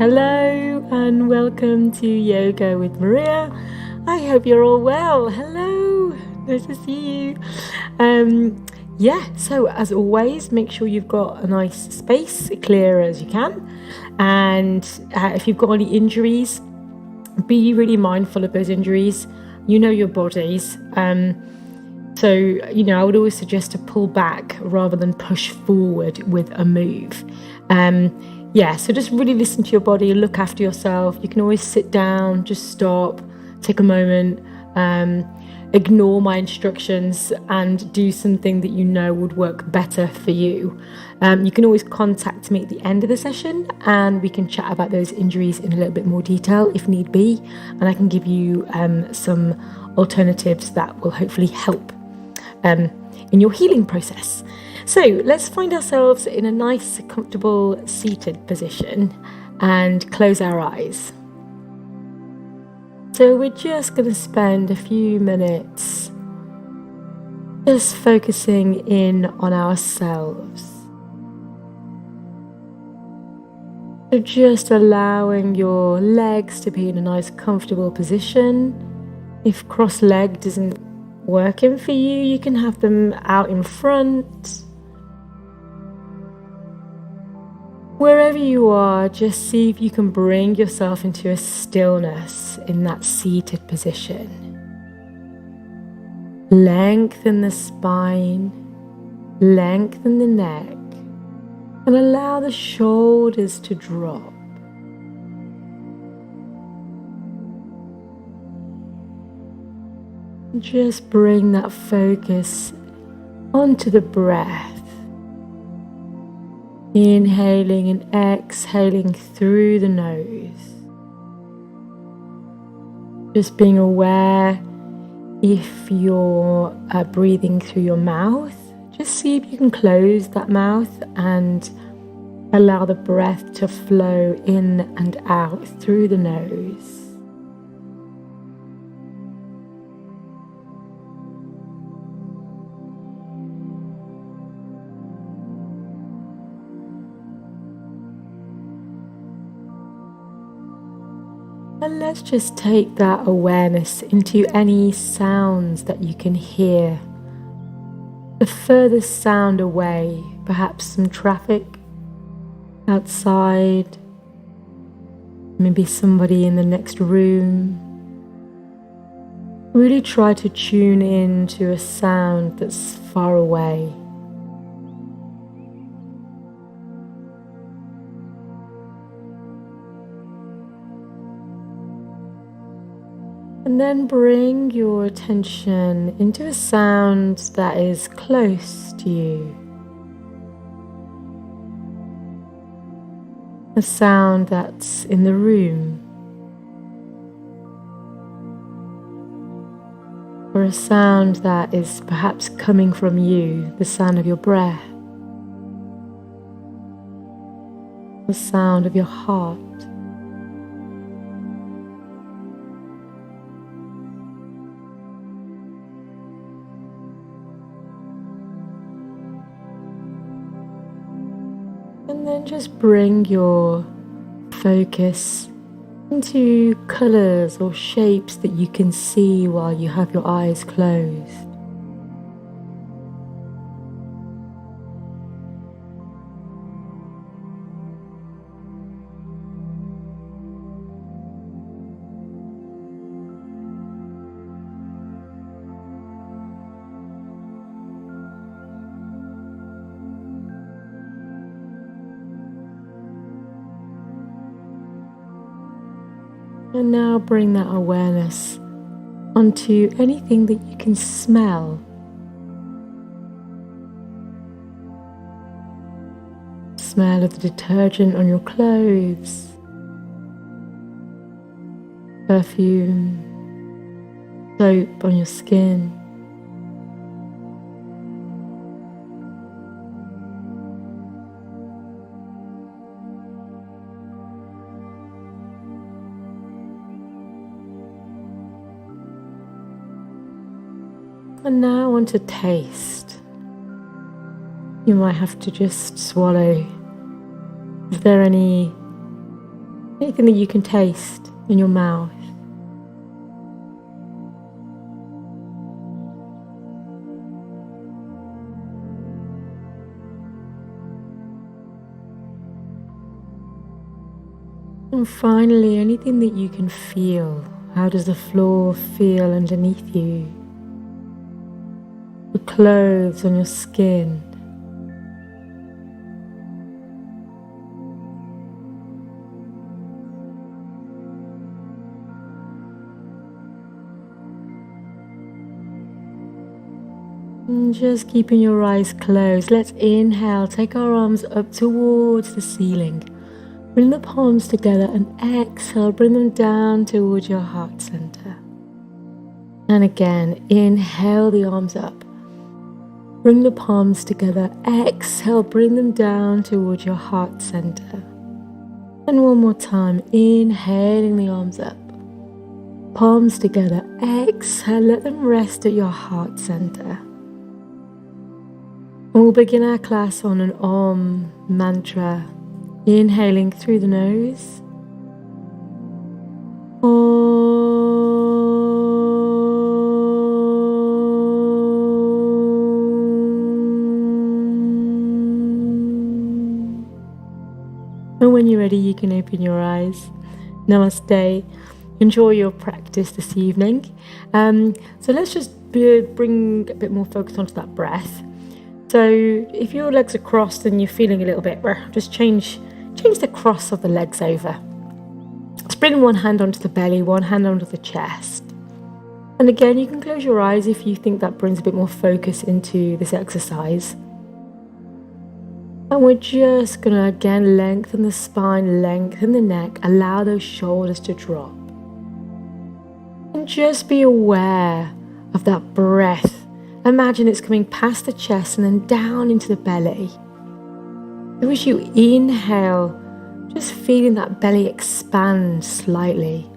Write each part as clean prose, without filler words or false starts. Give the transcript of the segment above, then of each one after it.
Hello and welcome to Yoga with Maria. I hope you're all well. Hello, nice to see you. So as always, make sure you've got a nice space, clear as you can. And if you've got any injuries, be really mindful of those injuries. You know your bodies. I would always suggest to pull back rather than push forward with a move. So just really listen to your body, look after yourself. You can always sit down, just stop, take a moment, ignore my instructions and do something that you know would work better for you. You can always contact me at the end of the session and we can chat about those injuries in a little bit more detail if need be, and I can give you some alternatives that will hopefully help in your healing process. So let's find ourselves in a nice, comfortable, seated position and close our eyes. So we're just going to spend a few minutes just focusing in on ourselves. So just allowing your legs to be in a nice, comfortable position. If cross-legged isn't working for you, you can have them out in front. Wherever you are, just see if you can bring yourself into a stillness in that seated position. Lengthen the spine, lengthen the neck, and allow the shoulders to drop. Just bring that focus onto the breath. Inhaling and exhaling through the nose. Just being aware if you're breathing through your mouth, just see if you can close that mouth and allow the breath to flow in and out through the nose. And let's just take that awareness into any sounds that you can hear. The furthest sound away, perhaps some traffic outside, maybe somebody in the next room. Really try to tune in to a sound that's far away. And then bring your attention into a sound that is close to you. A sound that's in the room. Or a sound that is perhaps coming from you, the sound of your breath. The sound of your heart. And then just bring your focus into colours or shapes that you can see while you have your eyes closed. And now bring that awareness onto anything that you can smell. Smell of the detergent on your clothes, perfume, soap on your skin. And now on to taste. You might have to just swallow. If there are any anything that you can taste in your mouth. And finally, anything that you can feel. How does the floor feel underneath you? The clothes on your skin. And just keeping your eyes closed. Let's inhale, take our arms up towards the ceiling. Bring the palms together and exhale, bring them down towards your heart center. And again, inhale the arms up. Bring the palms together, exhale, bring them down towards your heart center. And one more time, inhaling the arms up. Palms together, exhale, let them rest at your heart center. And we'll begin our class on an Om mantra. Inhaling through the nose. And when you're ready, you can open your eyes. Namaste. Enjoy your practice this evening. So let's just bring a bit more focus onto that breath. So if your legs are crossed and you're feeling a little bit, just change the cross of the legs over. Let's bring one hand onto the belly, one hand onto the chest. And again, you can close your eyes if you think that brings a bit more focus into this exercise. And we're just going to again lengthen the spine, lengthen the neck, allow those shoulders to drop. And just be aware of that breath. Imagine it's coming past the chest and then down into the belly. So as you inhale, just feeling that belly expand slightly.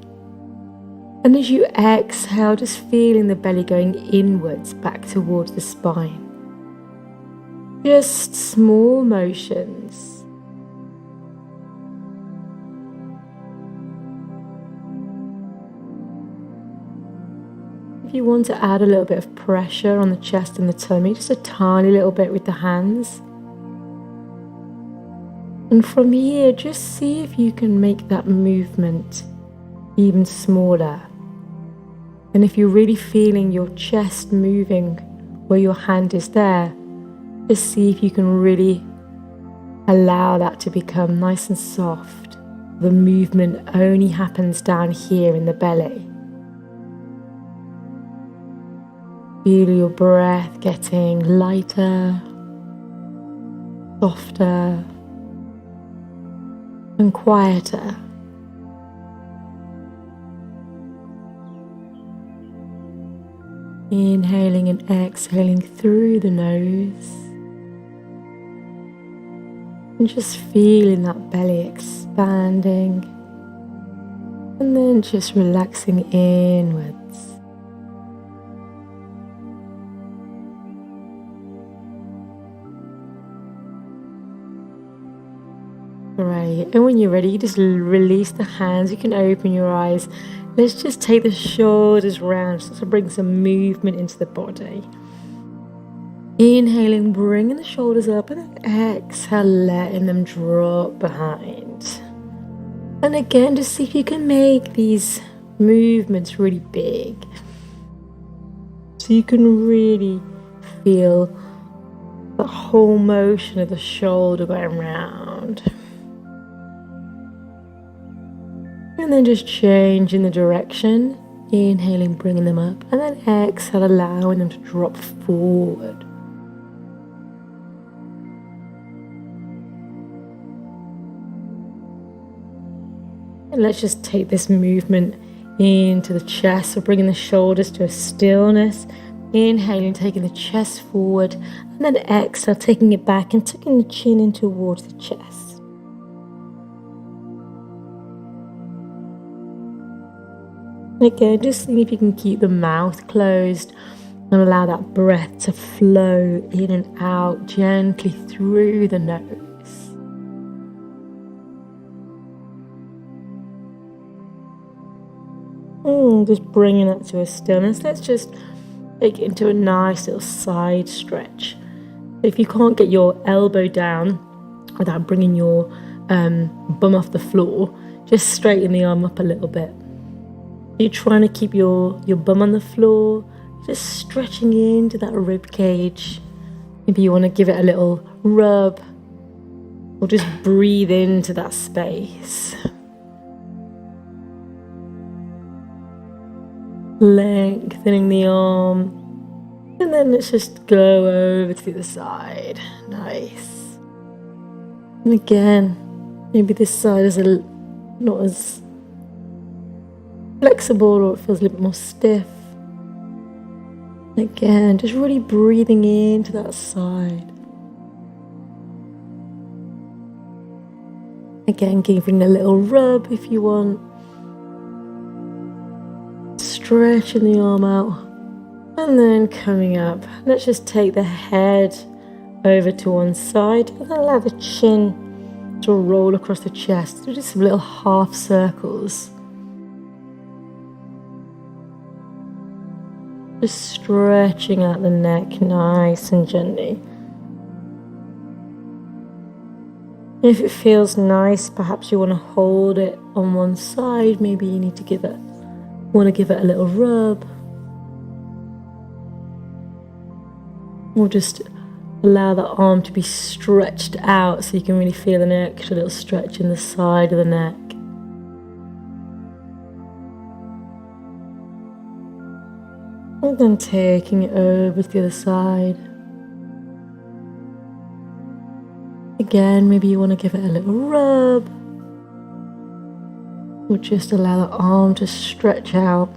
And as you exhale, just feeling the belly going inwards back towards the spine. Just small motions. If you want to add a little bit of pressure on the chest and the tummy, just a tiny little bit with the hands. And from here, just see if you can make that movement even smaller. And if you're really feeling your chest moving where your hand is there, just see if you can really allow that to become nice and soft. The movement only happens down here in the belly. Feel your breath getting lighter, softer, and quieter. Inhaling and exhaling through the nose. And just feeling that belly expanding. And then just relaxing inwards. Great, and when you're ready, you just release the hands, you can open your eyes. Let's just take the shoulders round, so to bring some movement into the body. Inhaling, bringing the shoulders up, and then exhale, letting them drop behind. And again, just see if you can make these movements really big. So you can really feel the whole motion of the shoulder going round. And then just changing the direction, inhaling, bringing them up, and then exhale, allowing them to drop forward. And let's just take this movement into the chest, so bringing the shoulders to a stillness, inhaling, taking the chest forward, and then exhale, taking it back and tucking the chin in towards the chest. Again, just see if you can keep the mouth closed and allow that breath to flow in and out gently through the nose. Just bringing that to a stillness. Let's just take it into a nice little side stretch. If you can't get your elbow down without bringing your bum off the floor, just straighten the arm up a little bit. You're trying to keep your bum on the floor, just stretching into that rib cage. Maybe you want to give it a little rub, or just breathe into that space. Lengthening the arm, and then let's just go over to the other side. Nice. And again, maybe this side is not as flexible, or it feels a little bit more stiff. Again, just really breathing into that side. Again, giving a little rub if you want. Stretching the arm out. And then coming up. Let's just take the head over to one side. And then allow the chin to roll across the chest. Do just some little half circles. Just stretching out the neck nice and gently. If it feels nice, perhaps you want to hold it on one side. Maybe you need to give it a little rub. Or just allow the arm to be stretched out so you can really feel an extra little stretch in the side of the neck. And then taking it over to the other side. Again, maybe you want to give it a little rub. Or just allow the arm to stretch out.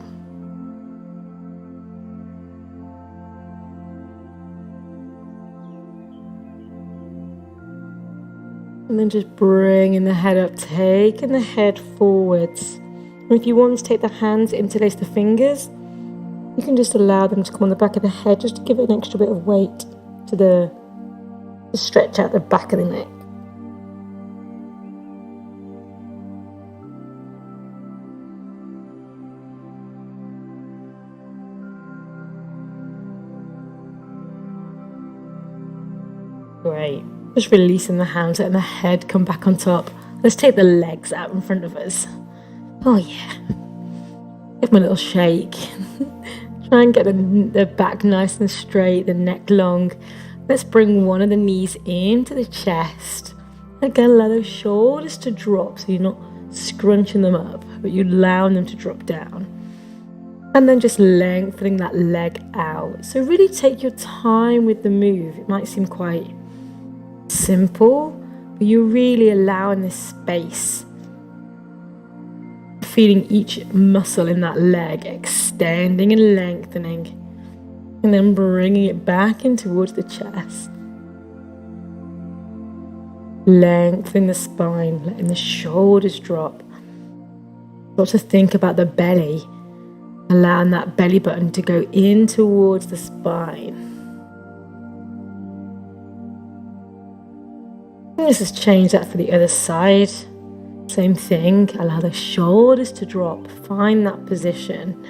And then just bringing the head up, taking the head forwards. And if you want to take the hands, interlace the fingers, you can just allow them to come on the back of the head, just to give it an extra bit of weight to stretch out the back of the neck. Great. Just releasing the hands, letting the head come back on top. Let's take the legs out in front of us. Oh yeah. Give them a little shake. Try and get the back nice and straight, the neck long. Let's bring one of the knees into the chest. Again, allow those shoulders to drop, so you're not scrunching them up, but you're allowing them to drop down. And then just lengthening that leg out. So really take your time with the move. It might seem quite simple, but you're really allowing this space. Feeling each muscle in that leg extending and lengthening, and then bringing it back in towards the chest. Lengthening the spine, letting the shoulders drop. Start to think about the belly, allowing that belly button to go in towards the spine. And let's just change that for the other side. Same thing, allow the shoulders to drop, find that position,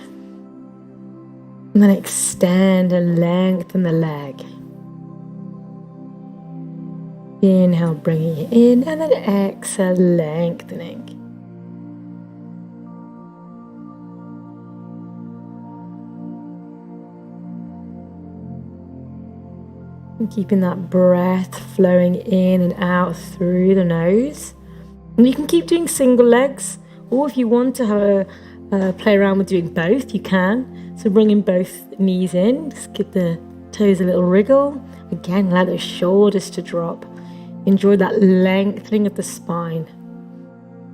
and then extend and lengthen the leg. Inhale, bringing it in, and then exhale, lengthening. And keeping that breath flowing in and out through the nose. And you can keep doing single legs, or if you want to have a play around with doing both, you can. So bringing both knees in, just give the toes a little wriggle. Again, allow those shoulders to drop. Enjoy that lengthening of the spine.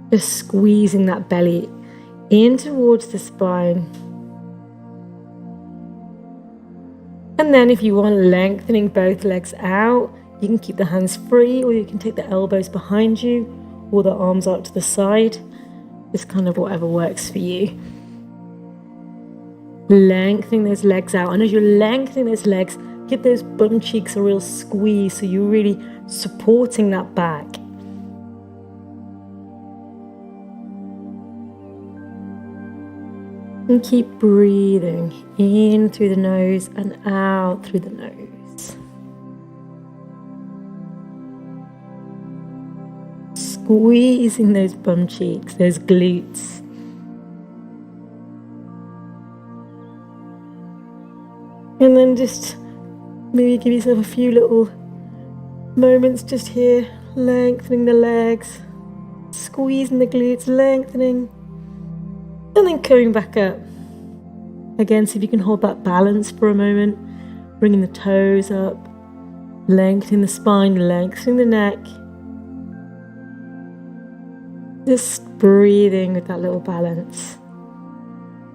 Just squeezing that belly in towards the spine. And then if you want, lengthening both legs out, you can keep the hands free, or you can take the elbows behind you, or the arms out to the side. It's kind of whatever works for you. Lengthening those legs out. And as you're lengthening those legs, give those bum cheeks a real squeeze, so you're really supporting that back. And keep breathing in through the nose and out through the nose. Squeezing those bum cheeks, those glutes. And then just maybe give yourself a few little moments just here, lengthening the legs, squeezing the glutes, lengthening, and then coming back up. Again, see if you can hold that balance for a moment, bringing the toes up, lengthening the spine, lengthening the neck. Just breathing with that little balance.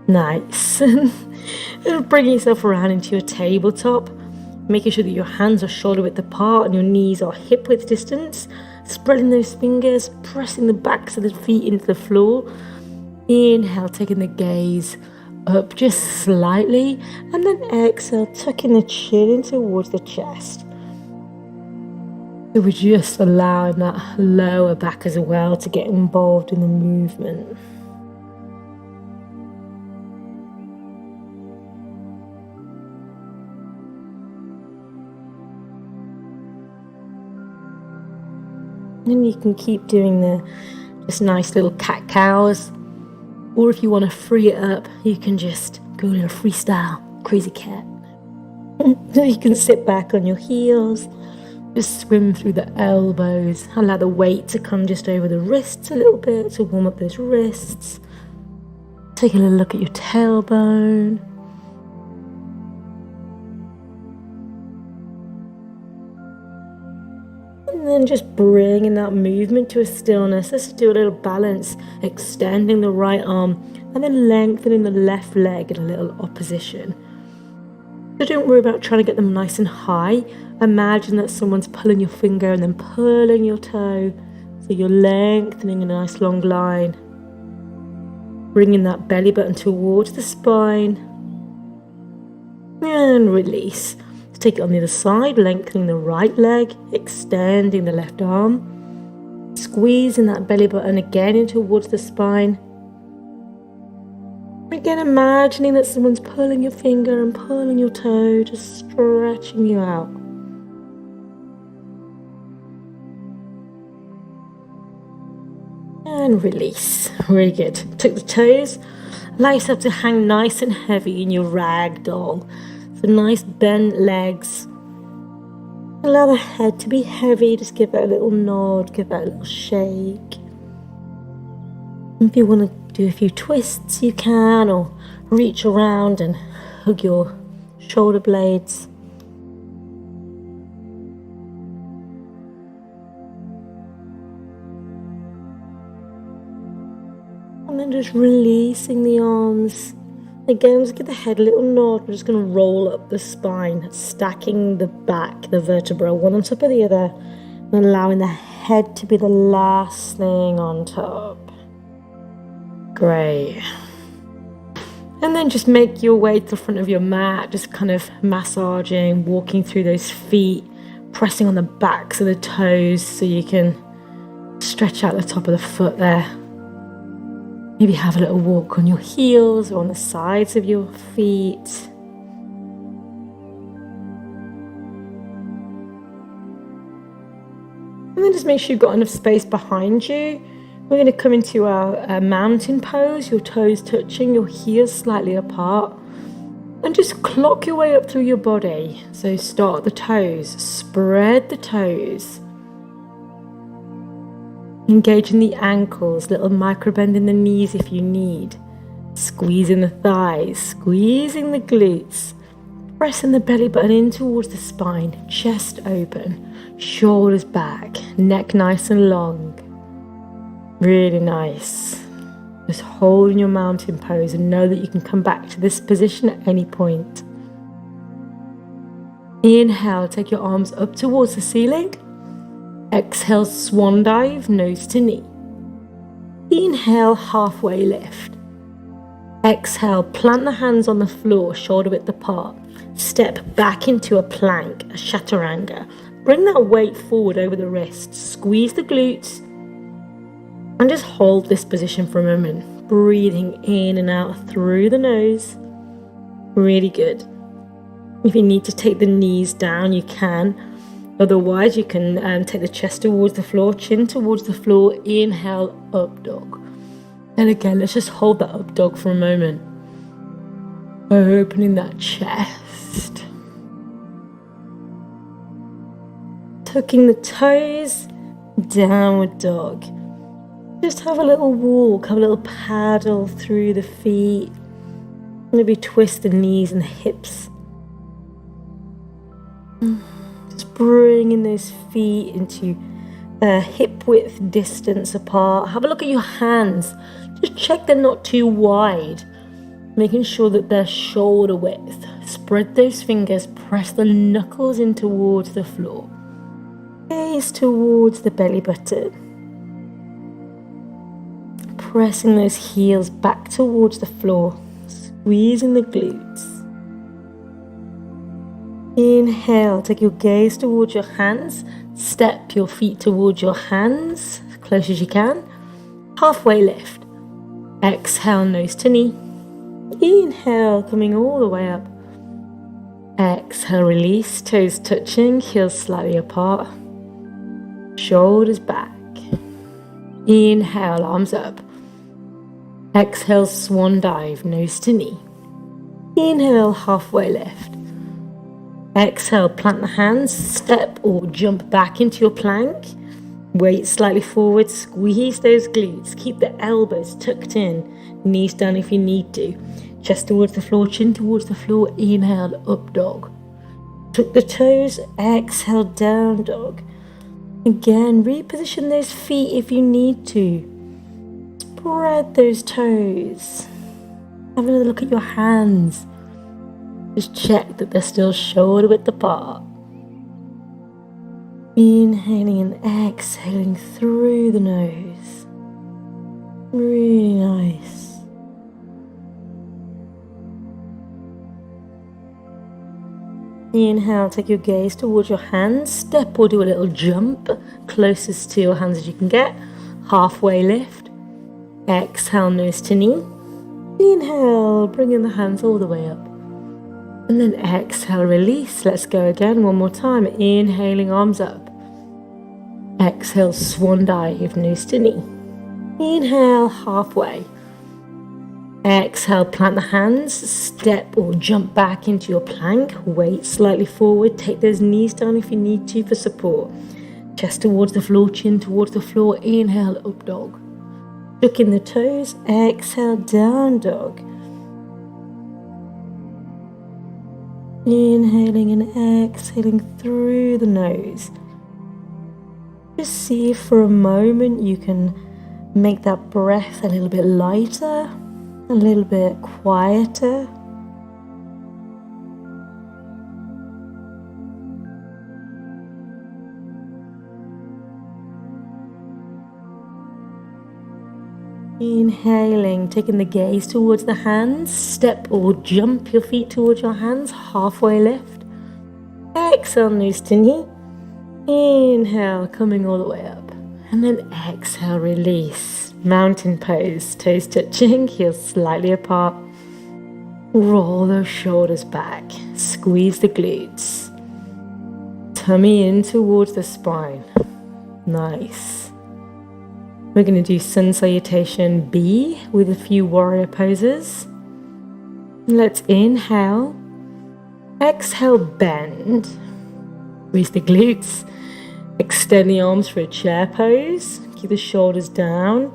Nice. And bring yourself around into your tabletop, making sure that your hands are shoulder width apart and your knees are hip width distance. Spreading those fingers, pressing the backs of the feet into the floor. Inhale, taking the gaze up just slightly, and then exhale, tucking the chin in towards the chest. So we're just allowing that lower back as well to get involved in the movement. And you can keep doing the just nice little cat-cows. Or if you want to free it up, you can just go to a freestyle crazy cat. You can sit back on your heels, just swim through the elbows, allow the weight to come just over the wrists a little bit to warm up those wrists. Take a little look at your tailbone. And then just bringing that movement to a stillness. Let's do a little balance, extending the right arm and then lengthening the left leg in a little opposition. So don't worry about trying to get them nice and high. Imagine that someone's pulling your finger and then pulling your toe. So you're lengthening a nice long line. Bringing that belly button towards the spine. And release. Take it on the other side, lengthening the right leg, extending the left arm, squeezing that belly button again in towards the spine. Again, imagining that someone's pulling your finger and pulling your toe, just stretching you out. And release. Really good. Tuck the toes. Allow yourself to hang nice and heavy in your rag doll. So nice bent legs. Allow the head to be heavy. Just give it a little nod. Give it a little shake. If you want to do a few twists, you can. Or reach around and hug your shoulder blades. And then just releasing the arms. Again, just give the head a little nod. We're just going to roll up the spine, stacking the back, the vertebra, one on top of the other, and allowing the head to be the last thing on top. Great. And then just make your way to the front of your mat, just kind of massaging, walking through those feet, pressing on the backs of the toes so you can stretch out the top of the foot there. Maybe have a little walk on your heels or on the sides of your feet. And then just make sure you've got enough space behind you. We're going to come into our mountain pose, your toes touching, your heels slightly apart. And just clock your way up through your body. So start at the toes, spread the toes. Engaging the ankles, little micro bend in the knees if you need. Squeezing the thighs, squeezing the glutes. Pressing the belly button in towards the spine, chest open, shoulders back, neck nice and long. Really nice. Just hold in your mountain pose and know that you can come back to this position at any point. Inhale, take your arms up towards the ceiling. Exhale, swan dive, nose to knee. Inhale, halfway lift. Exhale, plant the hands on the floor, shoulder width apart. Step back into a plank, a chaturanga. Bring that weight forward over the wrists. Squeeze the glutes. And just hold this position for a moment. breathing in and out through the nose. Really good. If you need to take the knees down, you can. Otherwise, you can take the chest towards the floor, chin towards the floor. Inhale, up dog. And again, let's just hold that up dog for a moment. Opening that chest. Tucking the toes, downward dog. Just have a little walk, have a little paddle through the feet. Maybe twist the knees and the hips. Just bringing those feet into hip width distance apart. Have a look at your hands. Just check they're not too wide. Making sure that they're shoulder width. Spread those fingers, press the knuckles in towards the floor. Gaze towards the belly button. Pressing those heels back towards the floor. Squeezing the glutes. Inhale, take your gaze towards your hands. Step your feet towards your hands, as close as you can. Halfway lift. Exhale, nose to knee. Inhale, coming all the way up. Exhale, release, toes touching, heels slightly apart. Shoulders back. Inhale, arms up. Exhale, swan dive, nose to knee. Inhale, halfway lift. Exhale, plant the hands, step or jump back into your plank. Weight slightly forward, squeeze those glutes. Keep the elbows tucked in, knees down if you need to. Chest towards the floor, chin towards the floor. Inhale, up dog. Tuck the toes, exhale, down dog. Again, reposition those feet if you need to. Spread those toes. Have another look at your hands. Just check that they're still shoulder width apart. Inhaling and exhaling through the nose. Really nice. Inhale, take your gaze towards your hands. Step or do a little jump, closest to your hands as you can get. Halfway lift. Exhale, nose to knee. Inhale, bringing the hands all the way up. And then exhale, release. Let's go again, one more time. Inhaling, arms up. Exhale, swan dive, nose to knee. Inhale, halfway. Exhale, plant the hands, step or jump back into your plank. Weight slightly forward, take those knees down if you need to for support. Chest towards the floor, chin towards the floor. Inhale, up dog. Tuck in the toes, exhale, down dog. Inhaling and exhaling through the nose. Just see if for a moment you can make that breath a little bit lighter, a little bit quieter. Inhaling, taking the gaze towards the hands, step or jump your feet towards your hands, halfway lift. Exhale, nose to knee. Inhale, coming all the way up. And then exhale, release. Mountain pose, toes touching, heels slightly apart. Roll those shoulders back, squeeze the glutes. Tummy in towards the spine. Nice. We're going to do sun salutation B with a few warrior poses. Let's inhale. Exhale, bend. Squeeze the glutes. Extend the arms for a chair pose. Keep the shoulders down.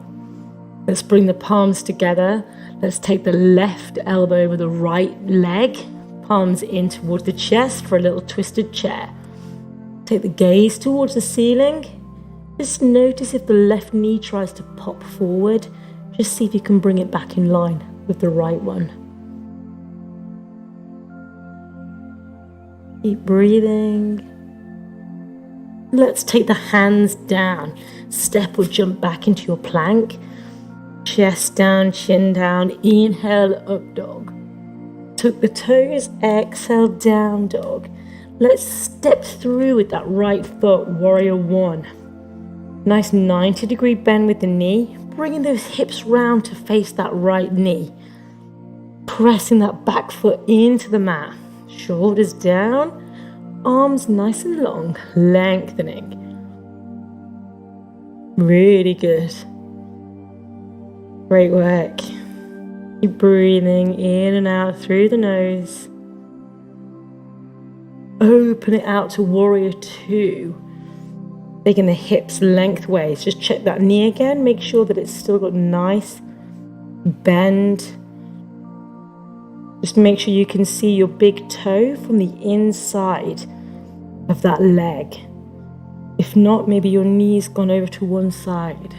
Let's bring the palms together. Let's take the left elbow over the right leg. Palms in towards the chest for a little twisted chair. Take the gaze towards the ceiling. Just notice if the left knee tries to pop forward. Just see if you can bring it back in line with the right one. Keep breathing. Let's take the hands down. Step or jump back into your plank. Chest down, chin down. Inhale, up dog. Tuck the toes, exhale, down dog. Let's step through with that right foot, warrior one. Nice 90-degree bend with the knee, bringing those hips round to face that right knee. Pressing that back foot into the mat. Shoulders down, arms nice and long, lengthening. Really good. Great work. Keep breathing in and out through the nose. Open it out to warrior two. Taking the hips lengthways. Just check that knee again. Make sure that it's still got nice bend. Just make sure you can see your big toe from the inside of that leg. If not, maybe your knee's gone over to one side.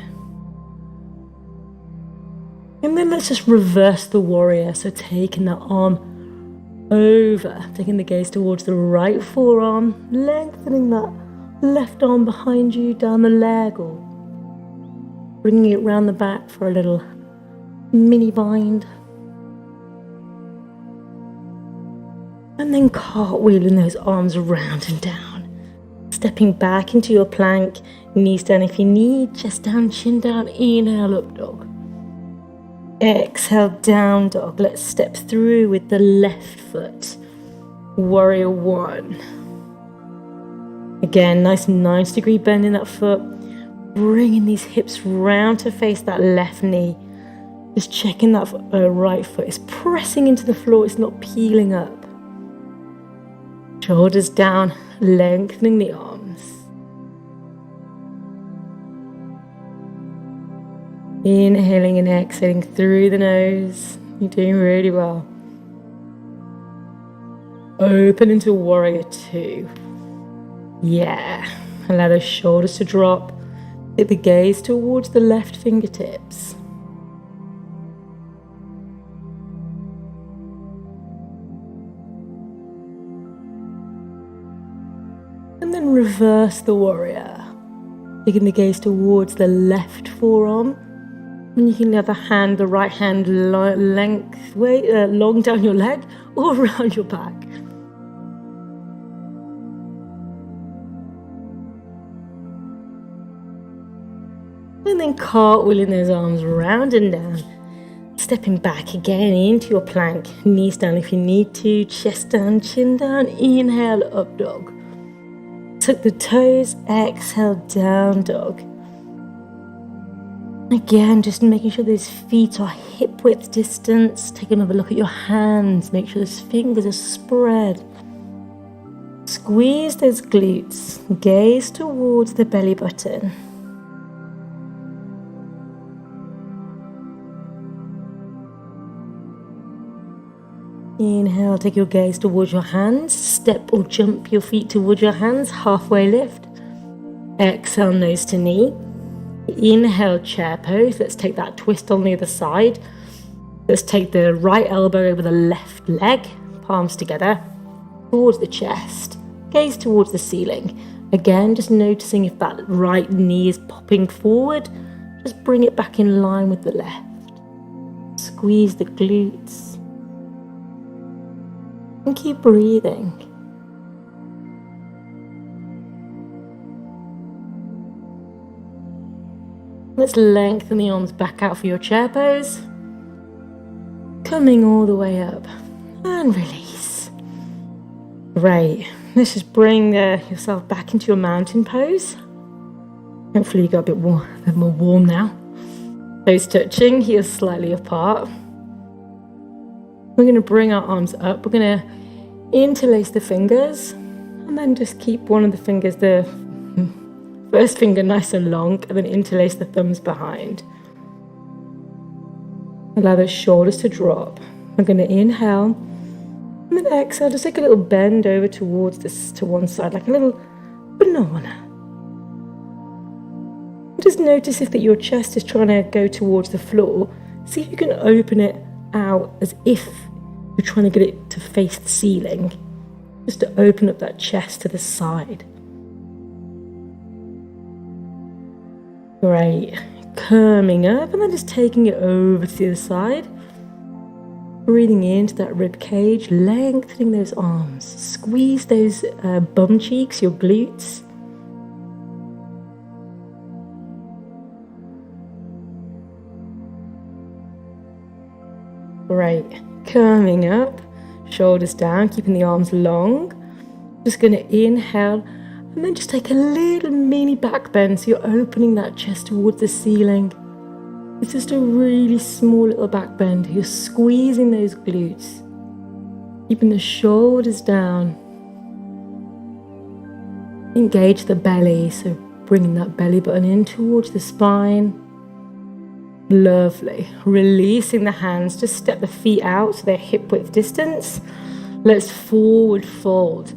And then let's just reverse the warrior. So taking that arm over, taking the gaze towards the right forearm, lengthening that left arm behind you down the leg, or bringing it round the back for a little mini bind. And then cartwheeling those arms around and down. Stepping back into your plank, knees down if you need, chest down, chin down, inhale, up dog. Exhale, down dog. Let's step through with the left foot. Warrior one. Again, nice 90-degree bend in that foot. Bringing these hips round to face that left knee. Just checking that right foot is pressing into the floor, it's not peeling up. Shoulders down, lengthening the arms. Inhaling and exhaling through the nose. You're doing really well. Open into warrior two. Yeah. Allow those shoulders to drop. Take the gaze towards the left fingertips. And then reverse the warrior. Taking the gaze towards the left forearm. And you can have the right hand long down your leg or around your back. And then cartwheeling those arms round and down. Stepping back again into your plank. Knees down if you need to. Chest down, chin down. Inhale, up dog. Tuck the toes, exhale, down dog. Again, just making sure those feet are hip width distance. Take another look at your hands. Make sure those fingers are spread. Squeeze those glutes. Gaze towards the belly button. Inhale, take your gaze towards your hands. Step or jump your feet towards your hands. Halfway lift. Exhale, nose to knee. Inhale, chair pose. Let's take that twist on the other side. Let's take the right elbow over the left leg. Palms together. Towards the chest. Gaze towards the ceiling. Again, just noticing if that right knee is popping forward. Just bring it back in line with the left. Squeeze the glutes. And keep breathing. Let's lengthen the arms back out for your chair pose. Coming all the way up. And release. Great. Let's just bring yourself back into your mountain pose. Hopefully you got a bit more warm now. Toes touching, heels slightly apart. We're going to bring our arms up. We're going to interlace the fingers and then just keep one of the fingers, the first finger nice and long, and then interlace the thumbs behind. Allow the shoulders to drop. We're going to inhale and then exhale. Just take a little bend over towards this to one side, like a little banana. Just notice if that your chest is trying to go towards the floor. See if you can open it out as if you're trying to get it to face the ceiling, just to open up that chest to the side. Great. Coming up and then just taking it over to the other side. Breathing into that rib cage, lengthening those arms. Squeeze those bum cheeks, your glutes. Great. Coming up, shoulders down, keeping the arms long. Just going to inhale and then just take a little mini back bend. So you're opening that chest towards the ceiling. It's just a really small little back bend. You're squeezing those glutes, keeping the shoulders down. Engage the belly, so bringing that belly button in towards the spine. Lovely. Releasing the hands, just step the feet out so they're hip width distance. Let's forward fold.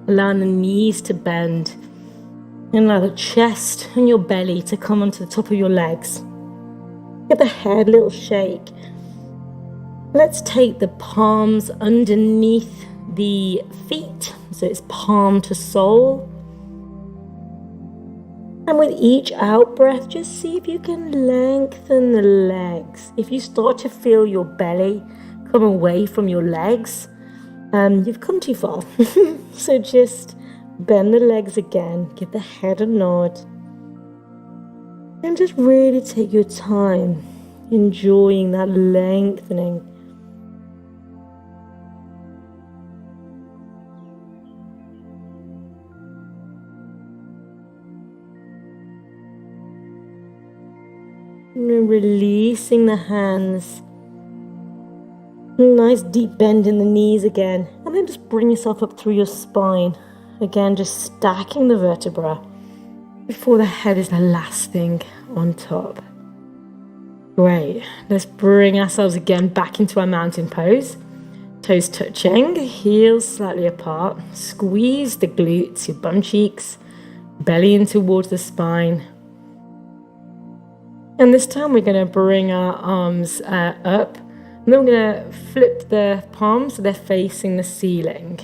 Allowing the knees to bend. And allow the chest and your belly to come onto the top of your legs. Give the head a little shake. Let's take the palms underneath the feet. So it's palm to sole. And with each out breath, just see if you can lengthen the legs. If you start to feel your belly come away from your legs, you've come too far. So just bend the legs again, give the head a nod, and just really take your time enjoying that lengthening. And releasing the hands. Nice deep bend in the knees again. And then just bring yourself up through your spine. Again, just stacking the vertebra before the head is the last thing on top. Great. Let's bring ourselves again back into our mountain pose. Toes touching, heels slightly apart. Squeeze the glutes, your bum cheeks, belly in towards the spine. And this time we're going to bring our arms up. And then we're going to flip the palms so they're facing the ceiling.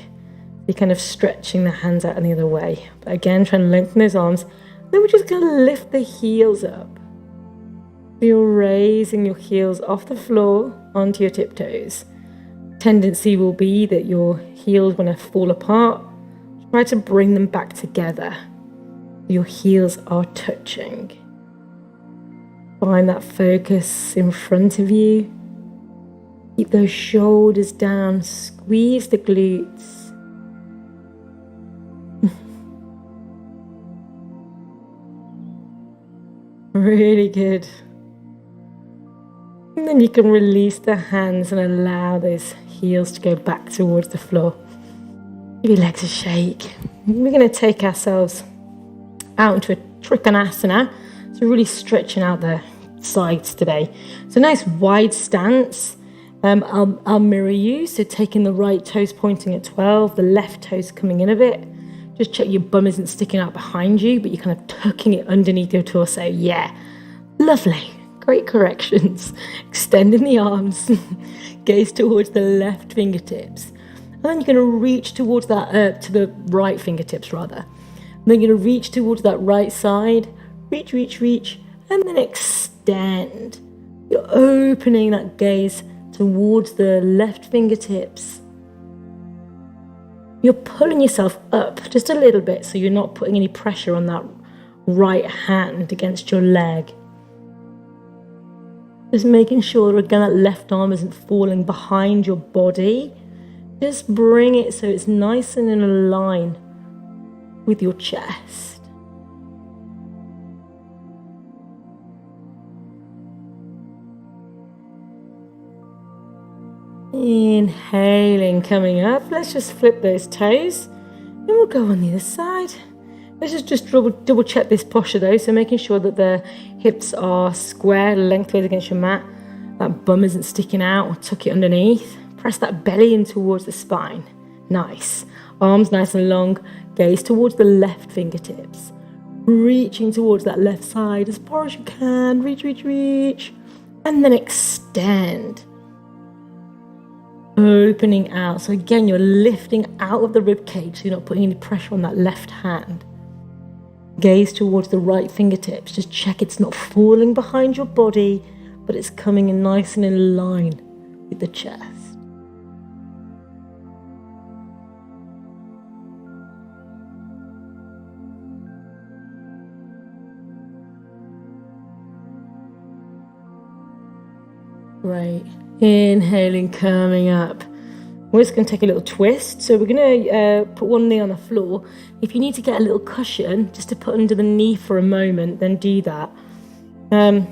You're kind of stretching the hands out and the other way. But again, trying to lengthen those arms. Then we're just going to lift the heels up. So you're raising your heels off the floor onto your tiptoes. Tendency will be that your heels want to fall apart. Try to bring them back together. Your heels are touching. Find that focus in front of you. Keep those shoulders down. Squeeze the glutes. Really good. And then you can release the hands and allow those heels to go back towards the floor. Give your legs a shake. We're going to take ourselves out into a Trikonasana. So really stretching out the sides today. So nice wide stance. I'll mirror you. So taking the right toes pointing at 12, the left toes coming in a bit. Just check your bum isn't sticking out behind you, but you're kind of tucking it underneath your torso. Yeah, lovely. Great corrections. Extending the arms. Gaze towards the left fingertips. And then you're going to reach towards that, to the right fingertips rather. And then you're going to reach towards that right side. Reach, reach, reach, and then extend. You're opening that gaze towards the left fingertips. You're pulling yourself up just a little bit so you're not putting any pressure on that right hand against your leg. Just making sure, again, that left arm isn't falling behind your body. Just bring it so it's nice and in a line with your chest. Inhaling, coming up. Let's just flip those toes. And we'll go on the other side. Let's just double check this posture though. So making sure that the hips are square, lengthways against your mat. That bum isn't sticking out, or tuck it underneath. Press that belly in towards the spine. Nice. Arms nice and long. Gaze towards the left fingertips. Reaching towards that left side as far as you can. Reach, reach, reach. And then extend. Opening out. So again, you're lifting out of the rib cage so you're not putting any pressure on that left hand. Gaze towards the right fingertips. Just check it's not falling behind your body, but it's coming in nice and in line with the chest. Great. Inhaling, coming up. We're just going to take a little twist. So we're going to put one knee on the floor. If you need to get a little cushion just to put under the knee for a moment, then do that.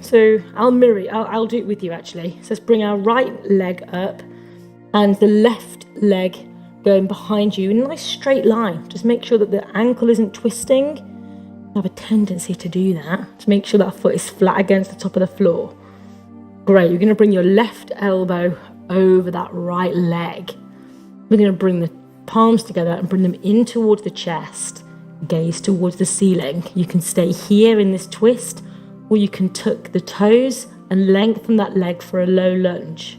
So I'll mirror it. I'll do it with you actually. So let's bring our right leg up and the left leg going behind you in a nice straight line. Just make sure that the ankle isn't twisting. I have a tendency to do that. To make sure that foot is flat against the top of the floor. Great. You're going to bring your left elbow over that right leg. We're going to bring the palms together and bring them in towards the chest. Gaze towards the ceiling. You can stay here in this twist, or you can tuck the toes and lengthen that leg for a low lunge.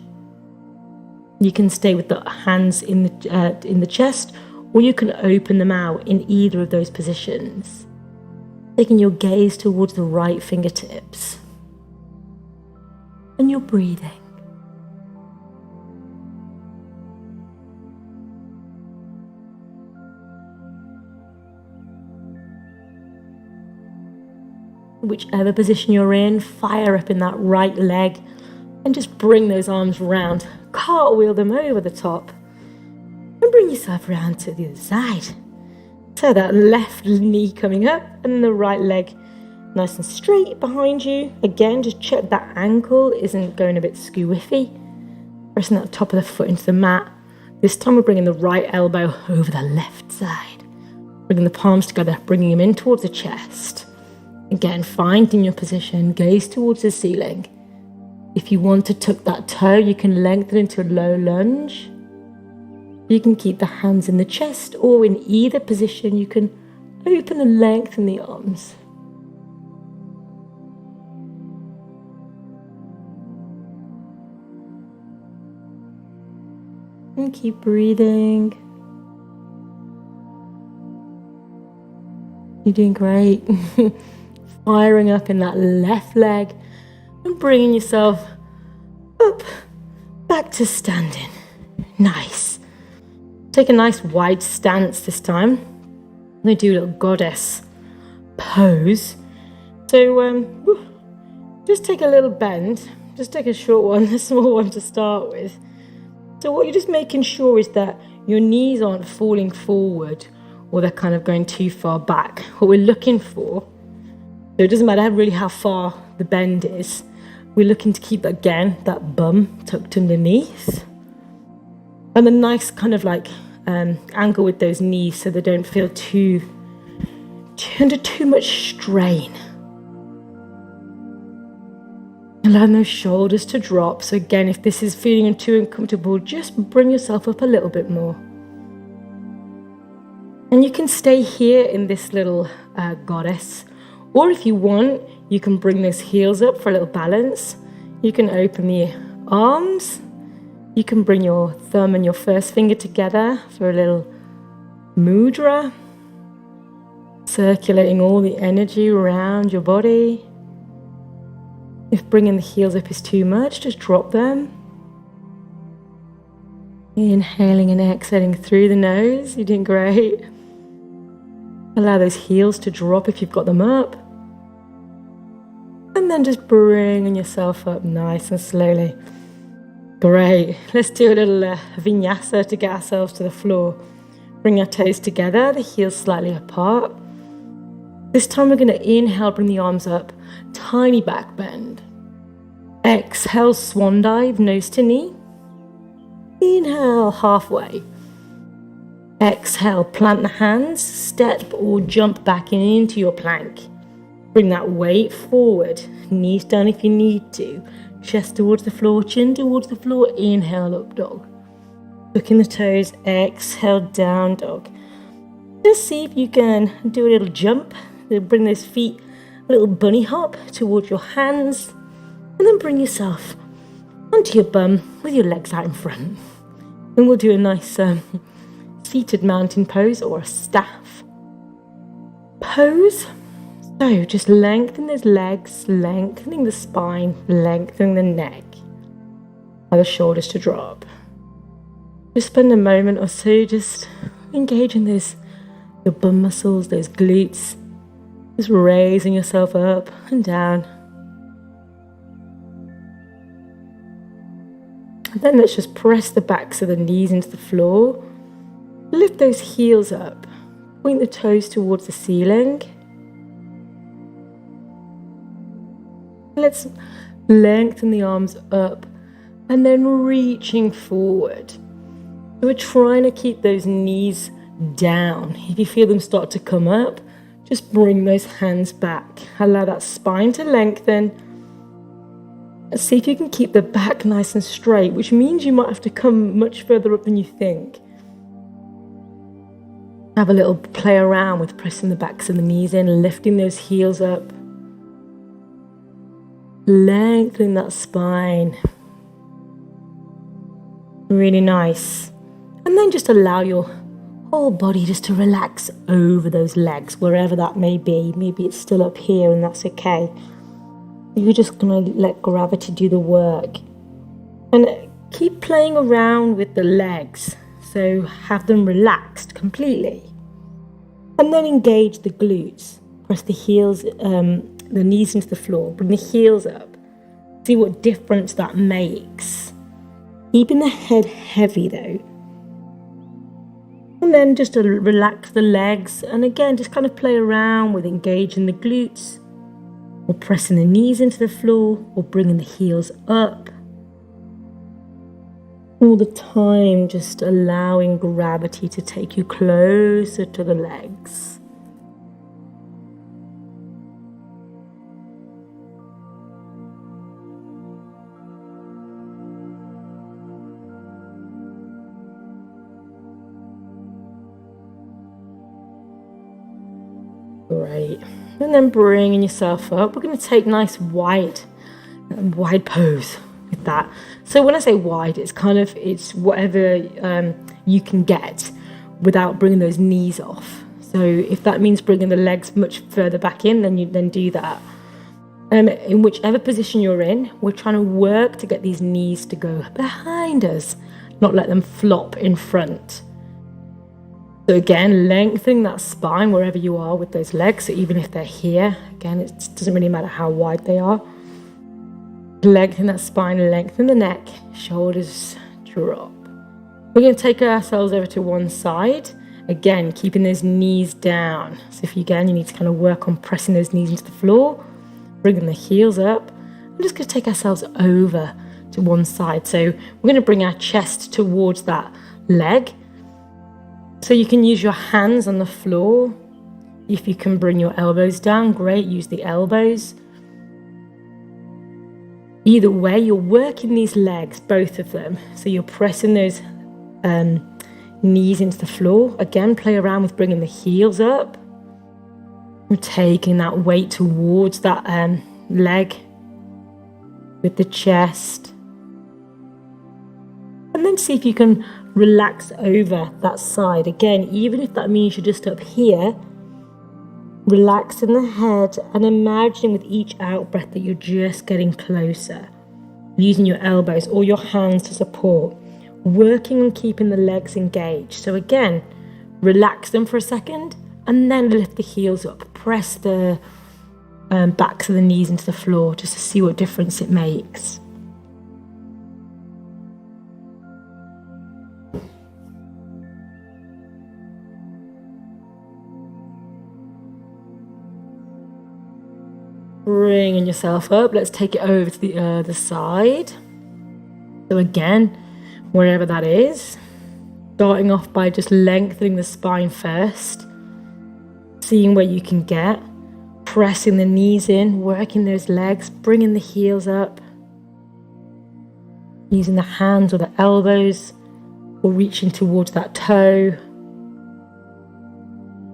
You can stay with the hands in the chest, or you can open them out in either of those positions. Taking your gaze towards the right fingertips. And you're breathing. Whichever position you're in, fire up in that right leg and just bring those arms round. Cartwheel them over the top and bring yourself round to the other side. So that left knee coming up and the right leg nice and straight behind you. Again, just check that ankle isn't going a bit skewiffy. Pressing that top of the foot into the mat. This time we're bringing the right elbow over the left side. Bringing the palms together, bringing them in towards the chest. Again, finding your position, gaze towards the ceiling. If you want to tuck that toe, you can lengthen into a low lunge. You can keep the hands in the chest, or in either position, you can open and lengthen the arms. And keep breathing. You're doing great. Firing up in that left leg and bringing yourself up, back to standing. Nice. Take a nice wide stance this time. I'm going to do a little goddess pose. So just take a little bend. Just take a short one, a small one to start with. So what you're just making sure is that your knees aren't falling forward or they're kind of going too far back. What we're looking for, so it doesn't matter really how far the bend is, we're looking to keep, again, that bum tucked underneath. And a nice kind of like angle with those knees so they don't feel under too much strain. Allow those shoulders to drop. So again, if this is feeling too uncomfortable, just bring yourself up a little bit more. And you can stay here in this little goddess. Or if you want, you can bring those heels up for a little balance. You can open the arms. You can bring your thumb and your first finger together for a little mudra. Circulating all the energy around your body. If bringing the heels up is too much, just drop them. Inhaling and exhaling through the nose. You're doing great. Allow those heels to drop if you've got them up. And then just bringing yourself up nice and slowly. Great. Let's do a little vinyasa to get ourselves to the floor. Bring our toes together, the heels slightly apart. This time we're going to inhale, bring the arms up, tiny back bend. Exhale, swan dive, nose to knee. Inhale, halfway. Exhale, plant the hands, step or jump back into your plank. Bring that weight forward, knees down if you need to. Chest towards the floor, chin towards the floor. Inhale, up dog. Looking the toes, exhale, down dog. Just see if you can do a little jump. Bring those feet, a little bunny hop towards your hands. And then bring yourself onto your bum with your legs out in front. And we'll do a nice seated mountain pose or a staff pose. So just lengthen those legs, lengthening the spine, lengthening the neck. Allow the shoulders to drop. Just spend a moment or so just engaging your bum muscles, those glutes. Just raising yourself up and down. And then let's just press the backs of the knees into the floor. Lift those heels up. Point the toes towards the ceiling. Let's lengthen the arms up and then reaching forward. We're trying to keep those knees down. If you feel them start to come up, just bring those hands back. Allow that spine to lengthen. And see if you can keep the back nice and straight, which means you might have to come much further up than you think. Have a little play around with pressing the backs of the knees in, lifting those heels up. Lengthening that spine. Really nice. And then just allow your whole body just to relax over those legs, wherever that may be. Maybe it's still up here and that's okay. You're just going to let gravity do the work. And keep playing around with the legs. So have them relaxed completely. And then engage the glutes. Press the heels, the knees into the floor. Bring the heels up. See what difference that makes. Keeping the head heavy though. And then just to relax the legs. And again, just kind of play around with engaging the glutes. Or pressing the knees into the floor. Or bringing the heels up. All the time, just allowing gravity to take you closer to the legs. Great. And then bringing yourself up. We're going to take nice wide pose with that. So when I say wide, it's whatever you can get without bringing those knees off. So if that means bringing the legs much further back in, then do that. In whichever position you're in, we're trying to work to get these knees to go behind us, not let them flop in front. So again, lengthening that spine wherever you are with those legs. So even if they're here, again, it doesn't really matter how wide they are. Lengthen that spine, lengthen the neck, shoulders drop. We're going to take ourselves over to one side. Again, keeping those knees down. So if you need to kind of work on pressing those knees into the floor, bringing the heels up. I'm just going to take ourselves over to one side. So we're going to bring our chest towards that leg. So you can use your hands on the floor. If you can bring your elbows down, great, use the elbows. Either way, you're working these legs, both of them. So you're pressing those knees into the floor. Again, play around with bringing the heels up. You're taking that weight towards that leg with the chest. And then see if you can relax over that side. Again, even if that means you're just up here, relaxing the head and imagining with each out breath that you're just getting closer. Using your elbows or your hands to support. Working on keeping the legs engaged. So again, relax them for a second and then lift the heels up. Press the backs of the knees into the floor just to see what difference it makes. Bringing yourself up, let's take it over to the other side. So again, wherever that is, starting off by just lengthening the spine first, seeing where you can get, pressing the knees in, working those legs, bringing the heels up, using the hands or the elbows, or reaching towards that toe.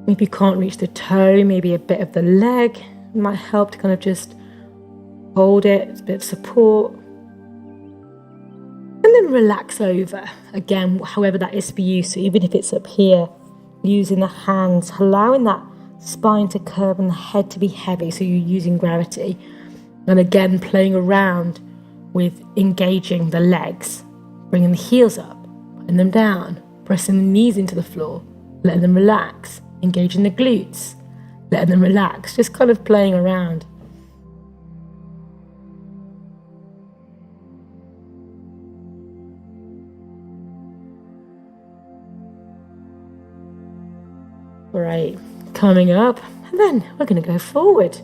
If you can't reach the toe, maybe a bit of the leg. It might help to kind of just hold it, it's a bit of support. And then relax over. Again, however that is for you. So even if it's up here, using the hands, allowing that spine to curve and the head to be heavy. So you're using gravity. And again, playing around with engaging the legs. Bringing the heels up, putting them down, pressing the knees into the floor, letting them relax, engaging the glutes. Letting them relax, just kind of playing around. Great. Coming up, and then we're going to go forward.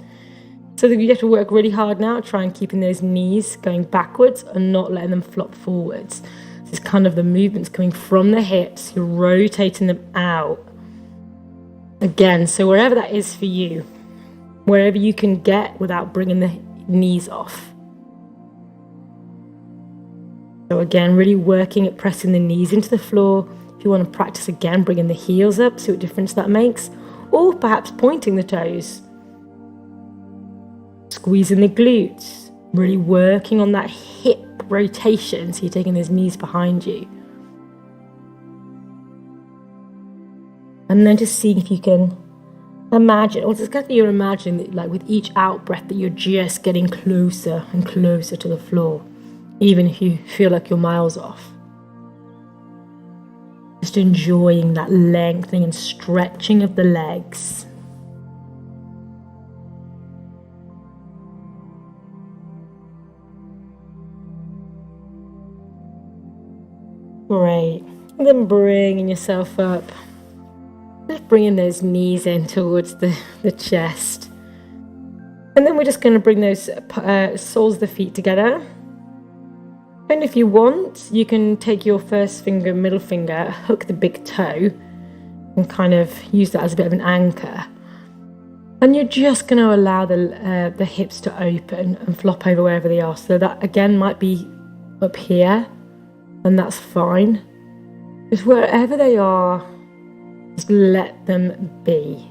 So that you have to work really hard now, try and keeping those knees going backwards and not letting them flop forwards. This is kind of the movements coming from the hips, you're rotating them out. Again, so wherever that is for you, wherever you can get without bringing the knees off. So again, really working at pressing the knees into the floor. If you want to practice again, bringing the heels up, see what difference that makes. Or perhaps pointing the toes. Squeezing the glutes. Really working on that hip rotation. So you're taking those knees behind you. And then just seeing if you can imagine, or it's kind of you're imagining that like with each out breath that you're just getting closer and closer to the floor. Even if you feel like you're miles off. Just enjoying that lengthening and stretching of the legs. Great. And then bringing yourself up. Just bringing those knees in towards the chest. And then we're just going to bring those soles of the feet together. And if you want, you can take your first finger, middle finger, hook the big toe, and kind of use that as a bit of an anchor. And you're just going to allow the hips to open and flop over wherever they are. So that again might be up here, and that's fine. Just wherever they are, just let them be.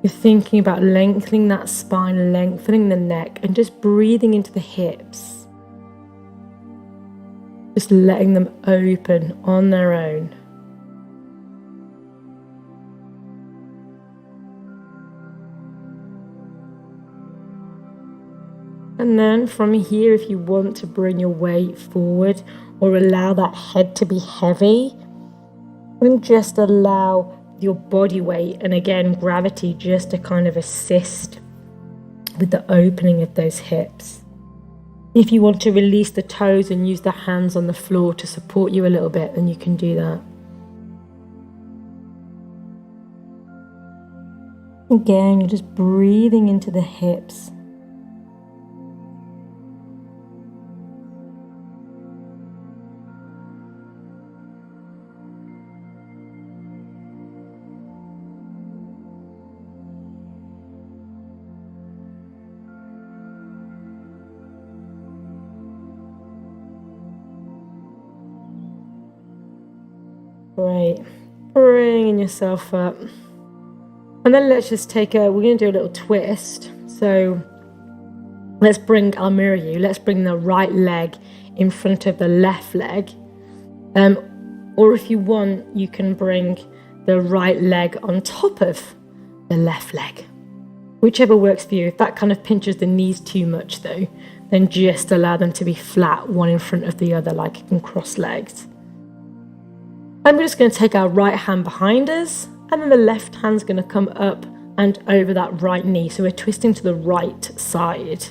You're thinking about lengthening that spine, lengthening the neck, and just breathing into the hips. Just letting them open on their own. And then from here, if you want to bring your weight forward or allow that head to be heavy, then just allow your body weight and again gravity just to kind of assist with the opening of those hips. If you want to release the toes and use the hands on the floor to support you a little bit, then you can do that. Again, you're just breathing into the hips. Great. Bringing yourself up. And then let's just we're going to do a little twist. So I'll mirror you. Let's bring the right leg in front of the left leg. Or if you want, you can bring the right leg on top of the left leg. Whichever works for you. If that kind of pinches the knees too much though, then just allow them to be flat, one in front of the other, like in cross legs. And we're just going to take our right hand behind us, and then the left hand's going to come up and over that right knee. So we're twisting to the right side.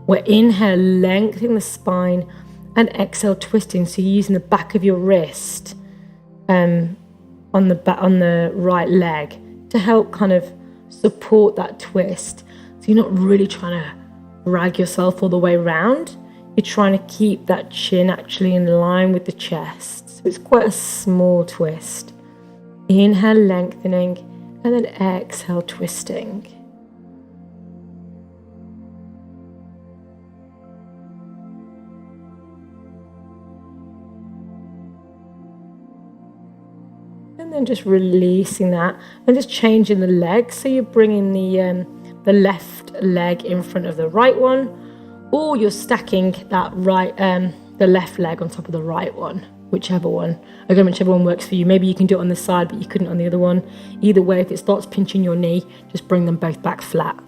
We're inhale, lengthening the spine, and exhale, twisting. So you're using the back of your wrist on the right leg to help kind of support that twist. So you're not really trying to drag yourself all the way around. You're trying to keep that chin actually in line with the chest. It's quite a small twist. Inhale, lengthening, and then exhale, twisting. And then just releasing that and just changing the leg. So you're bringing the left leg in front of the right one, or you're stacking that the left leg on top of the right one. Whichever one works for you. Maybe you can do it on the side, but you couldn't on the other one. Either way, if it starts pinching your knee, just bring them both back flat.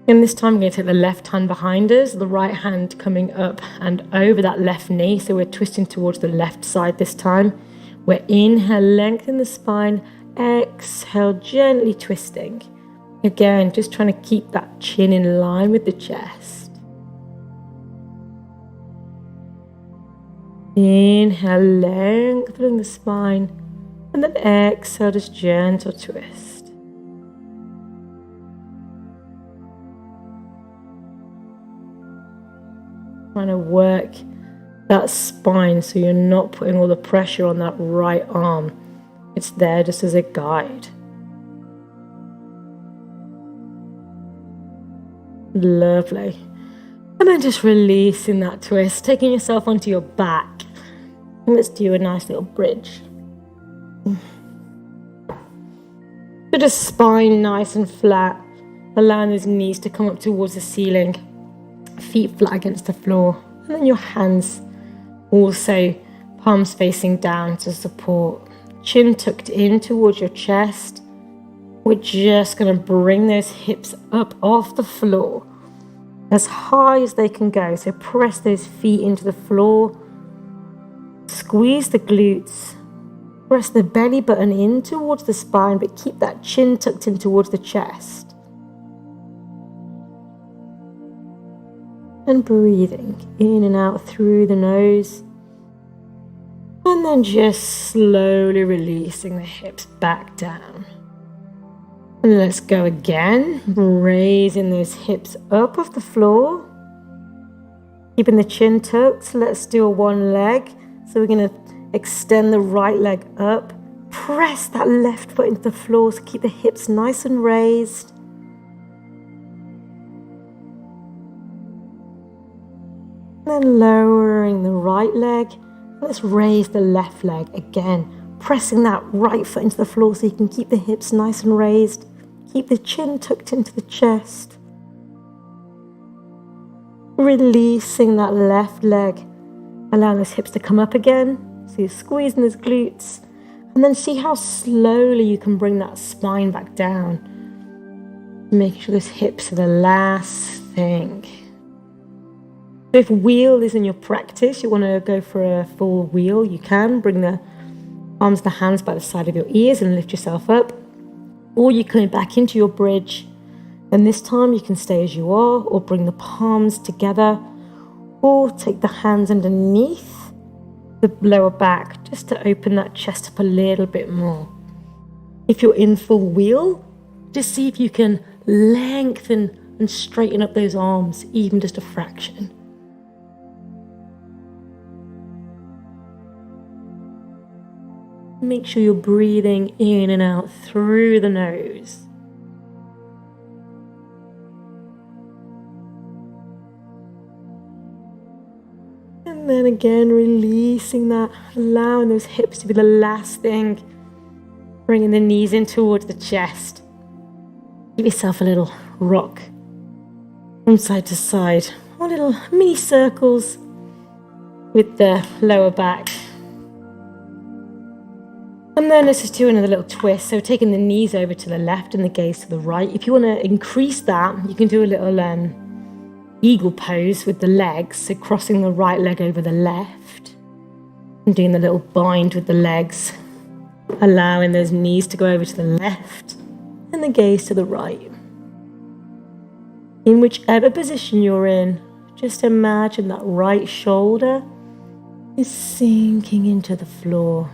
And this time, I'm going to take the left hand behind us, the right hand coming up and over that left knee. So we're twisting towards the left side this time. We're inhale, lengthen the spine, exhale, gently twisting. Again, just trying to keep that chin in line with the chest. Inhale, lengthening the spine, And then exhale, just gentle twist. Trying to work that spine so you're not putting all the pressure on that right arm. It's there just as a guide. Lovely. And then just releasing that twist, taking yourself onto your back. And let's do a nice little bridge. So just spine nice and flat, allowing those knees to come up towards the ceiling, feet flat against the floor, and then your hands also palms facing down to support. Chin tucked in towards your chest. We're just going to bring those hips up off the floor as high as they can go. So press those feet into the floor. Squeeze the glutes. Press the belly button in towards the spine, but keep that chin tucked in towards the chest. And breathing in and out through the nose. And then just slowly releasing the hips back down. And let's go again, raising those hips up off the floor. Keeping the chin tucked. Let's do a one leg. So we're going to extend the right leg up. Press that left foot into the floor, so keep the hips nice and raised. Then lowering the right leg. Let's raise the left leg again, pressing that right foot into the floor so you can keep the hips nice and raised. Keep the chin tucked into the chest. Releasing that left leg, allowing those hips to come up again. So you're squeezing those glutes. And then see how slowly you can bring that spine back down. Making sure those hips are the last thing. So if wheel is in your practice, you want to go for a full wheel, you can. Bring the arms and the hands by the side of your ears and lift yourself up. Or you come back into your bridge. And this time you can stay as you are, or bring the palms together, or take the hands underneath the lower back just to open that chest up a little bit more. If you're in full wheel, just see if you can lengthen and straighten up those arms, even just a fraction. Make sure you're breathing in and out through the nose. And then again, releasing that, allowing those hips to be the last thing. Bringing the knees in towards the chest. Give yourself a little rock from side to side, or little mini circles with the lower back. And then let's just do another little twist. So taking the knees over to the left and the gaze to the right. If you want to increase that, you can do a little eagle pose with the legs. So crossing the right leg over the left and doing the little bind with the legs. Allowing those knees to go over to the left and the gaze to the right. In whichever position you're in, just imagine that right shoulder is sinking into the floor.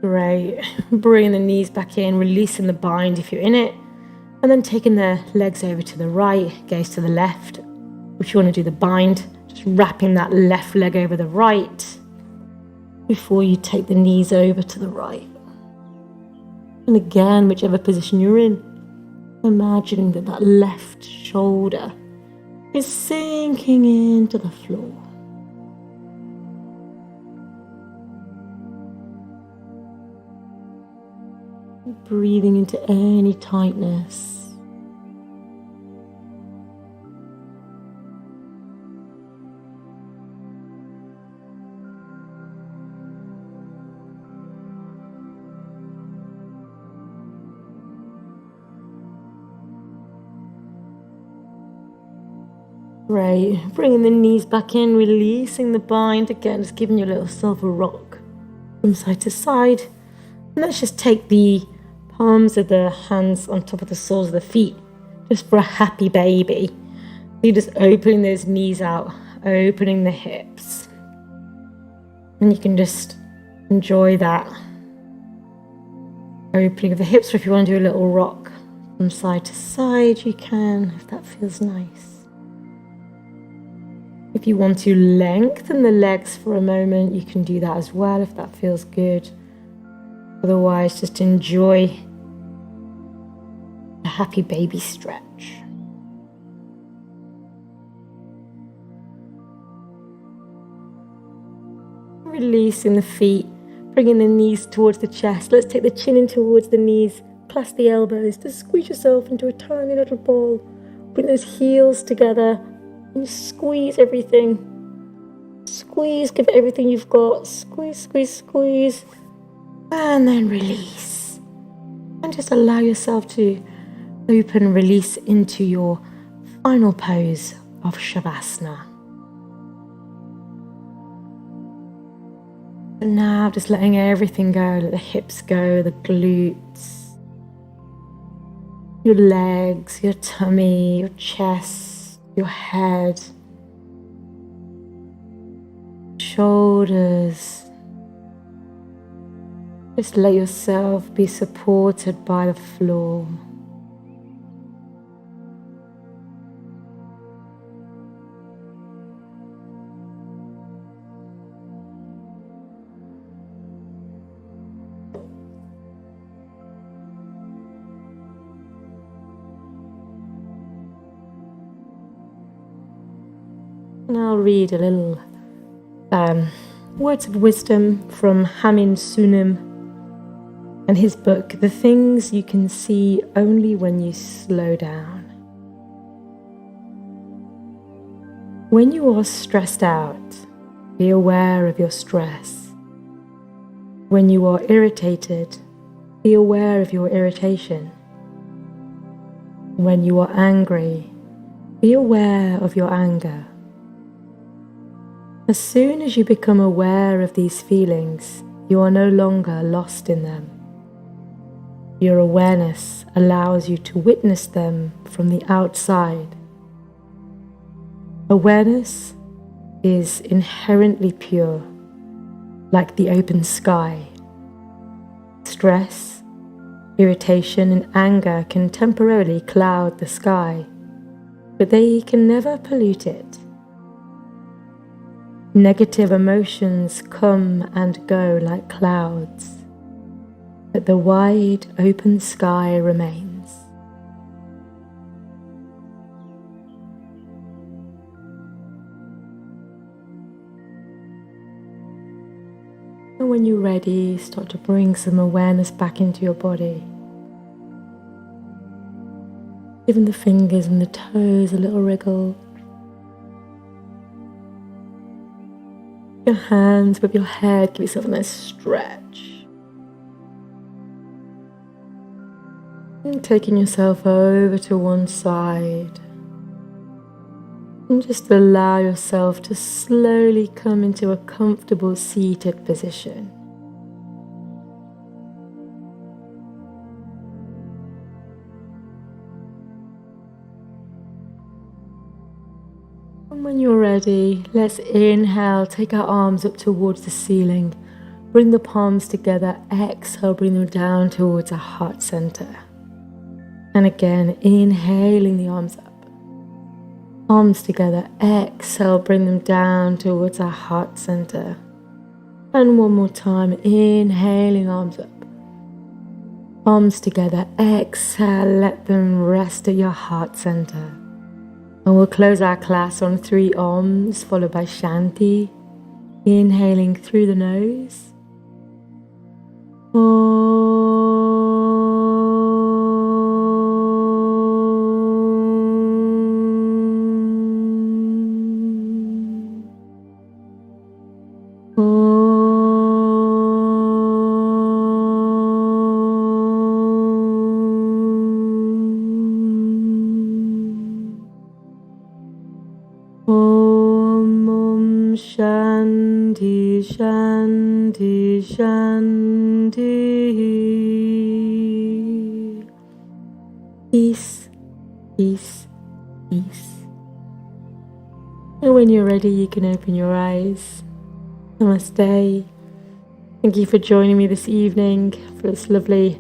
Great. Bringing the knees back in, releasing the bind if you're in it, and then taking the legs over to the right, gaze to the left. If you want to do the bind, just wrapping that left leg over the right before you take the knees over to the right. And again, whichever position you're in, imagining that that left shoulder is sinking into the floor. Breathing into any tightness. Great. Bringing the knees back in, releasing the bind again, just giving yourself a rock from side to side. And let's just take the palms of the hands on top of the soles of the feet, just for a happy baby. You're just opening those knees out, opening the hips. And you can just enjoy that opening of the hips, or if you want to do a little rock from side to side, you can, if that feels nice. If you want to lengthen the legs for a moment, you can do that as well if that feels good. Otherwise, just enjoy a happy baby stretch. Releasing the feet, bringing the knees towards the chest. Let's take the chin in towards the knees, clasp the elbows, just squeeze yourself into a tiny little ball. Bring those heels together. And squeeze everything. Squeeze, give it everything you've got. Squeeze, squeeze, squeeze. And then release. And just allow yourself to open, release into your final pose of Shavasana. And now just letting everything go, let the hips go, the glutes, your legs, your tummy, your chest, your head, shoulders. Just let yourself be supported by the floor. And I'll read a little words of wisdom from Hamin Sunim and his book, The Things You Can See Only When You Slow Down. When you are stressed out, be aware of your stress. When you are irritated, be aware of your irritation. When you are angry, be aware of your anger. As soon as you become aware of these feelings, you are no longer lost in them. Your awareness allows you to witness them from the outside. Awareness is inherently pure, like the open sky. Stress, irritation, and anger can temporarily cloud the sky, but they can never pollute it. Negative emotions come and go like clouds, but the wide open sky remains. And when you're ready, start to bring some awareness back into your body. Giving the fingers and the toes a little wriggle. Your hands with your head, give yourself a nice stretch. And taking yourself over to one side. And just allow yourself to slowly come into a comfortable seated position. And when you're ready, let's inhale, take our arms up towards the ceiling. Bring the palms together, exhale, bring them down towards our heart center. And again, inhaling the arms up. Arms together, exhale, bring them down towards our heart center. And one more time, inhaling, arms up. Arms together, exhale, let them rest at your heart center. And we'll close our class on 3 Oms, followed by Shanti. Inhaling through the nose. Shanti, Shanti, Shanti. Peace, peace, peace. And when you're ready, you can open your eyes. Namaste. Thank you for joining me this evening for this lovely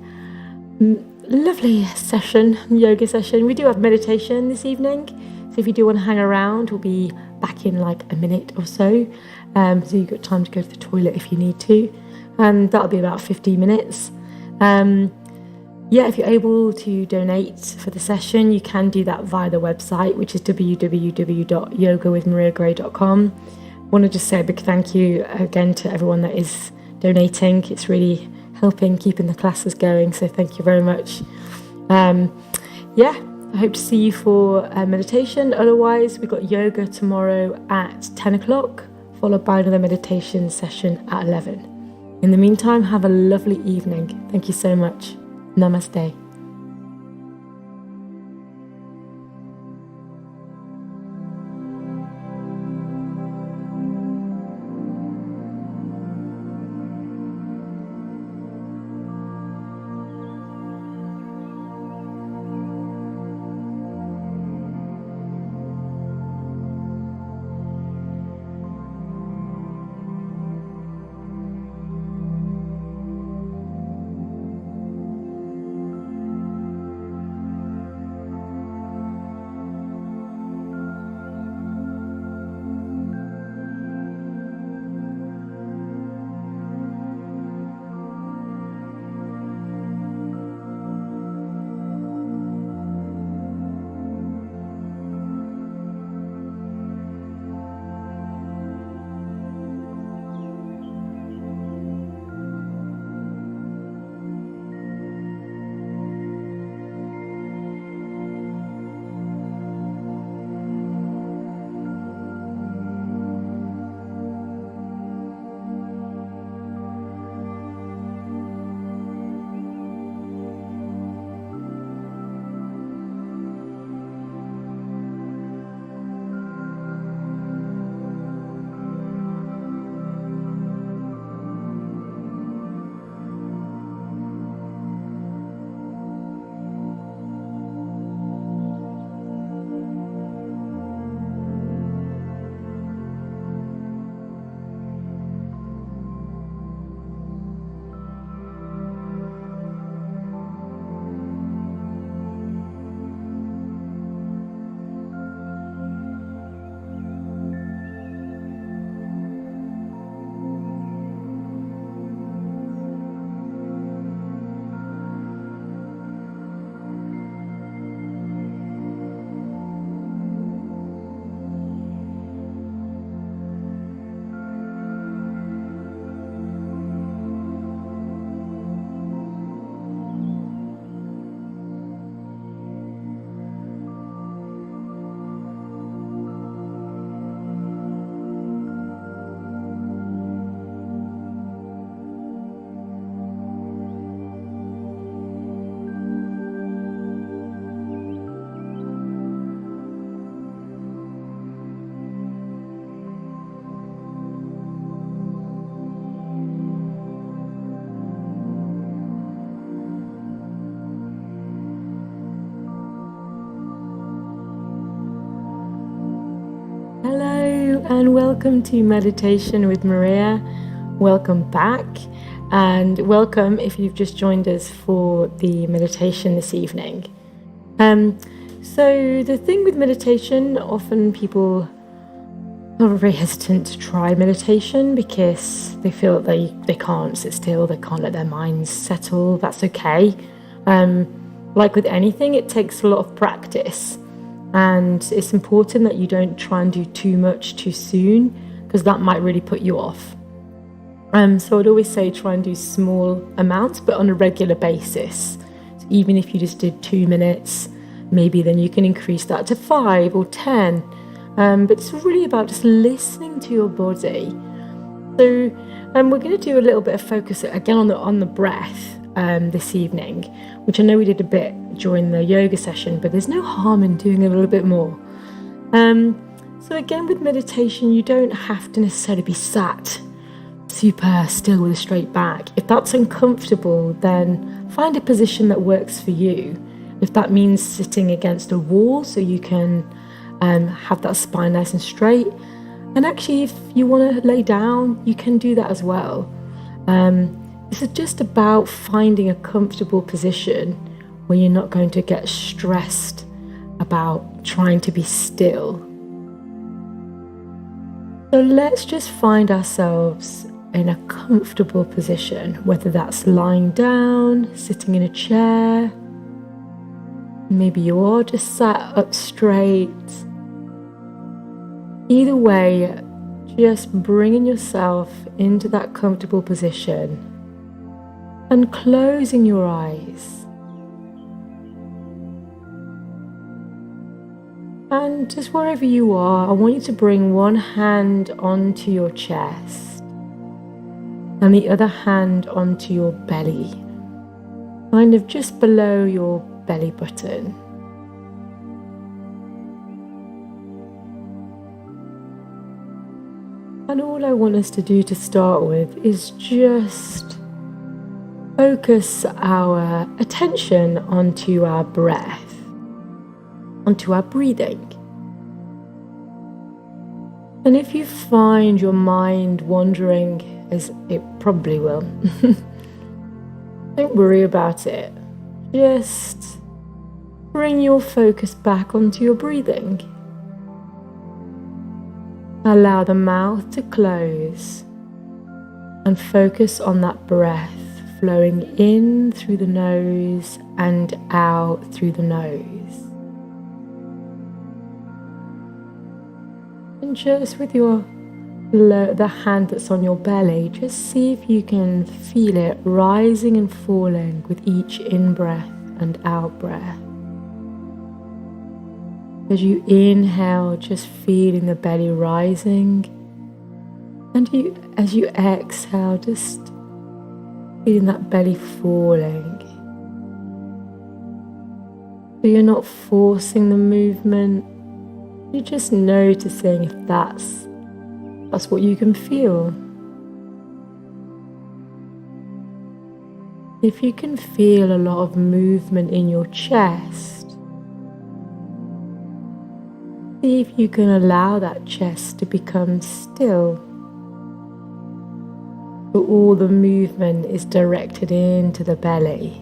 session, yoga session. We do have meditation this evening, so if you do want to hang around, we'll be back in like a minute or so. So you've got time to go to the toilet if you need to, and that'll be about 15 minutes. If you're able to donate for the session, you can do that via the website, which is www.yogawithmariagray.com. I want to just say a big thank you again to everyone that is donating. It's really helping keeping the classes going, so thank you very much. I hope to see you for meditation. Otherwise, we've got yoga tomorrow at 10 o'clock, followed by another meditation session at 11. In the meantime, have a lovely evening. Thank you so much. Namaste. And welcome to Meditation with Maria. Welcome back, and welcome if you've just joined us for the meditation this evening. So the thing with meditation, often people are very hesitant to try meditation because they feel that they can't sit still, they can't let their minds settle. That's okay. Like with anything, it takes a lot of practice. And it's important that you don't try and do too much too soon, because that might really put you off. So I'd always say try and do small amounts, but on a regular basis. So even if you just did 2 minutes, maybe then you can increase that to 5 or 10. But it's really about just listening to your body. So we're going to do a little bit of focus again on the breath this evening, which I know we did a bit during the yoga session, but there's no harm in doing a little bit more. So again, with meditation, you don't have to necessarily be sat super still with a straight back. If that's uncomfortable, then find a position that works for you. If that means sitting against a wall so you can have that spine nice and straight. And actually, if you want to lay down, you can do that as well. This is just about finding a comfortable position where you're not going to get stressed about trying to be still. So let's just find ourselves in a comfortable position, whether that's lying down, sitting in a chair, maybe you are just sat up straight. Either way, just bringing yourself into that comfortable position and closing your eyes. And just wherever you are, I want you to bring one hand onto your chest and the other hand onto your belly, kind of just below your belly button. And all I want us to do to start with is just focus our attention onto our breath, onto our breathing. And if you find your mind wandering, as it probably will, don't worry about it. Just bring your focus back onto your breathing. Allow the mouth to close and focus on that breath flowing in through the nose and out through the nose. And just with the hand that's on your belly, just see if you can feel it rising and falling with each in-breath and out-breath. As you inhale, just feeling the belly rising, and as you exhale, just feeling that belly falling. So you're not forcing the movement, you're just noticing if that's what you can feel. If you can feel a lot of movement in your chest, see if you can allow that chest to become still. But all the movement is directed into the belly.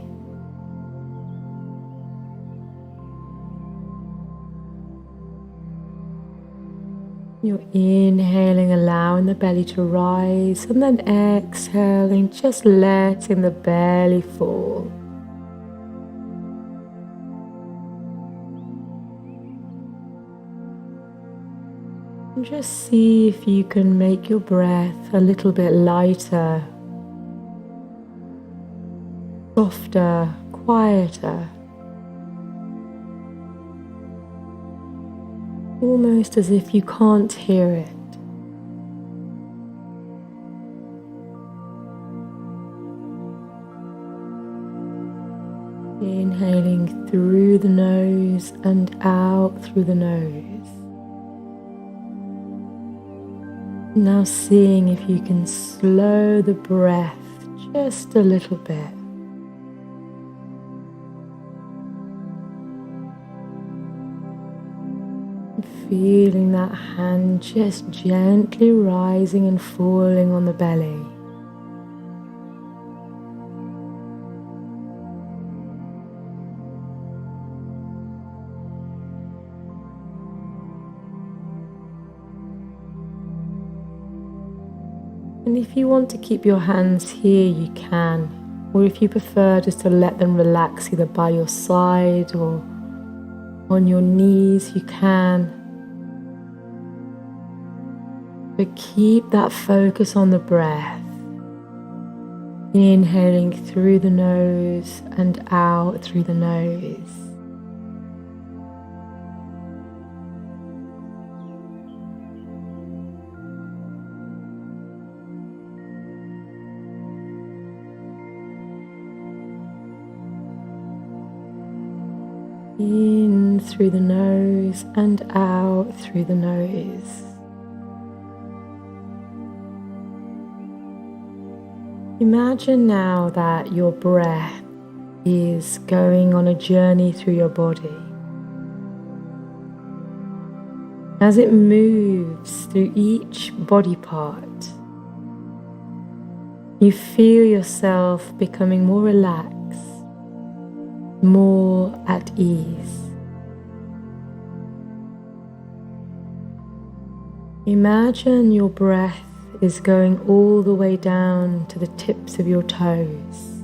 You're inhaling, allowing the belly to rise, and then exhaling, just letting the belly fall. And just see if you can make your breath a little bit lighter, softer, quieter. Almost as if you can't hear it. Inhaling through the nose and out through the nose. Now seeing if you can slow the breath just a little bit. Feeling that hand just gently rising and falling on the belly. And if you want to keep your hands here, you can. Or if you prefer just to let them relax either by your side or on your knees, you can. But keep that focus on the breath. Inhaling through the nose and out through the nose. In in through the nose and out through the nose. Imagine now that your breath is going on a journey through your body. As it moves through each body part, you feel yourself becoming more relaxed, more at ease. Imagine your breath is going all the way down to the tips of your toes,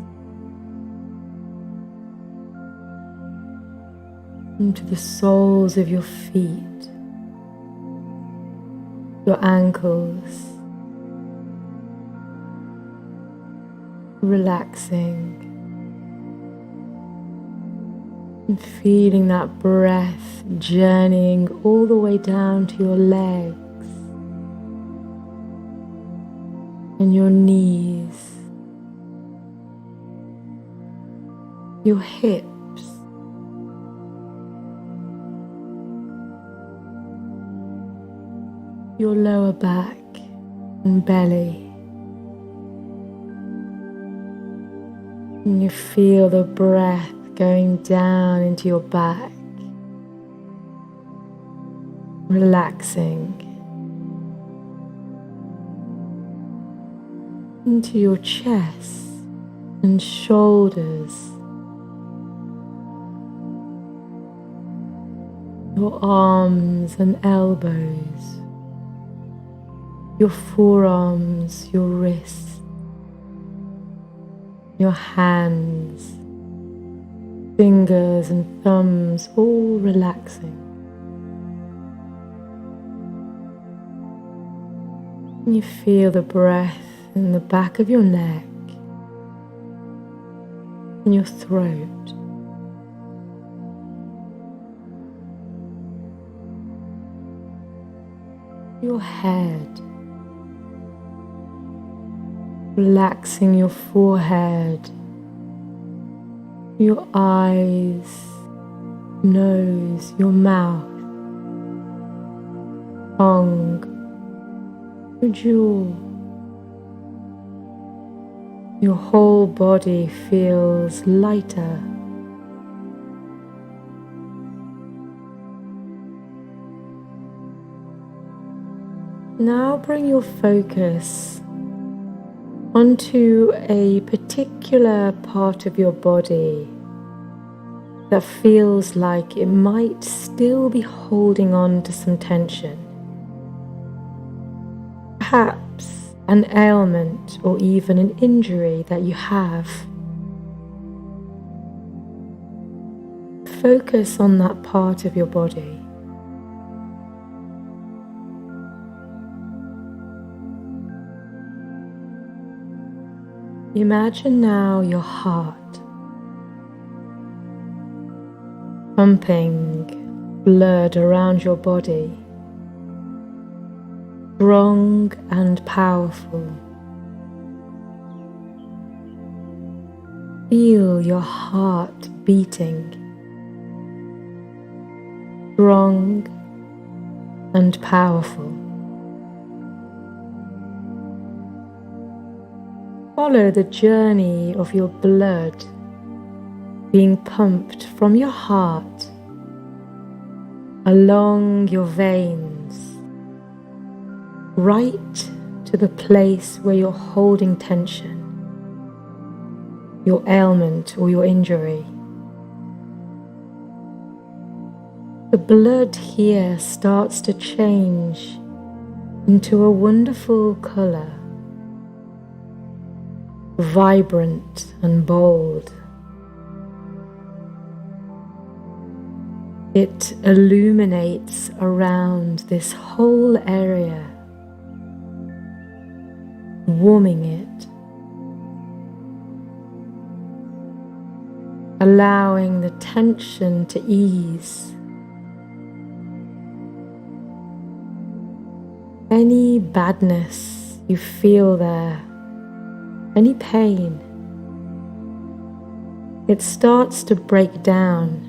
into the soles of your feet, your ankles, relaxing and feeling that breath journeying all the way down to your legs and your knees, your hips, your lower back and belly. And you feel the breath going down into your back, relaxing into your chest and shoulders, your arms and elbows, your forearms, your wrists, your hands, fingers and thumbs, all relaxing. And you feel the breath in the back of your neck and your throat. Your head, relaxing your forehead, your eyes, nose, your mouth, tongue, your jaw. Your whole body feels lighter. Now bring your focus onto a particular part of your body that feels like it might still be holding on to some tension. Perhaps an ailment or even an injury that you have. Focus on that part of your body. Imagine now your heart pumping blood around your body, strong and powerful. Feel your heart beating, strong and powerful. Follow the journey of your blood being pumped from your heart along your veins, right to the place where you're holding tension, your ailment or your injury. The blood here starts to change into a wonderful color, vibrant and bold. It illuminates around this whole area, warming it, allowing the tension to ease. Any badness you feel there, any pain, it starts to break down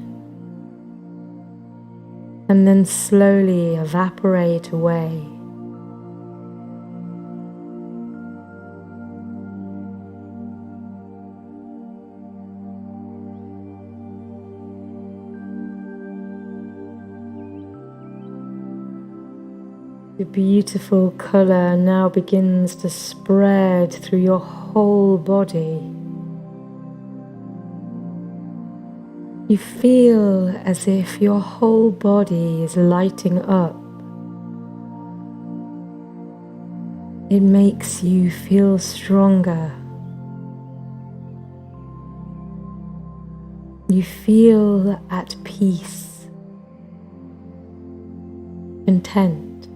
and then slowly evaporate away. The beautiful colour now begins to spread through your whole body. You feel as if your whole body is lighting up. It makes you feel stronger. You feel at peace, content.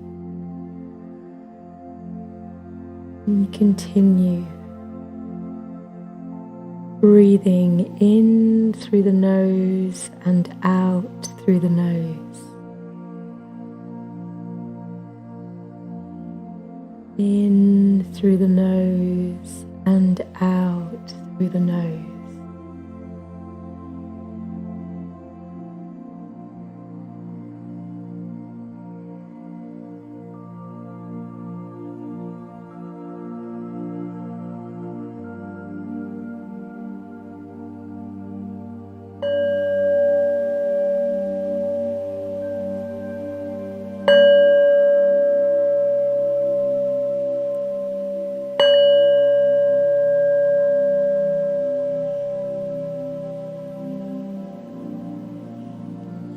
And you continue breathing in through the nose and out through the nose. In through the nose and out through the nose.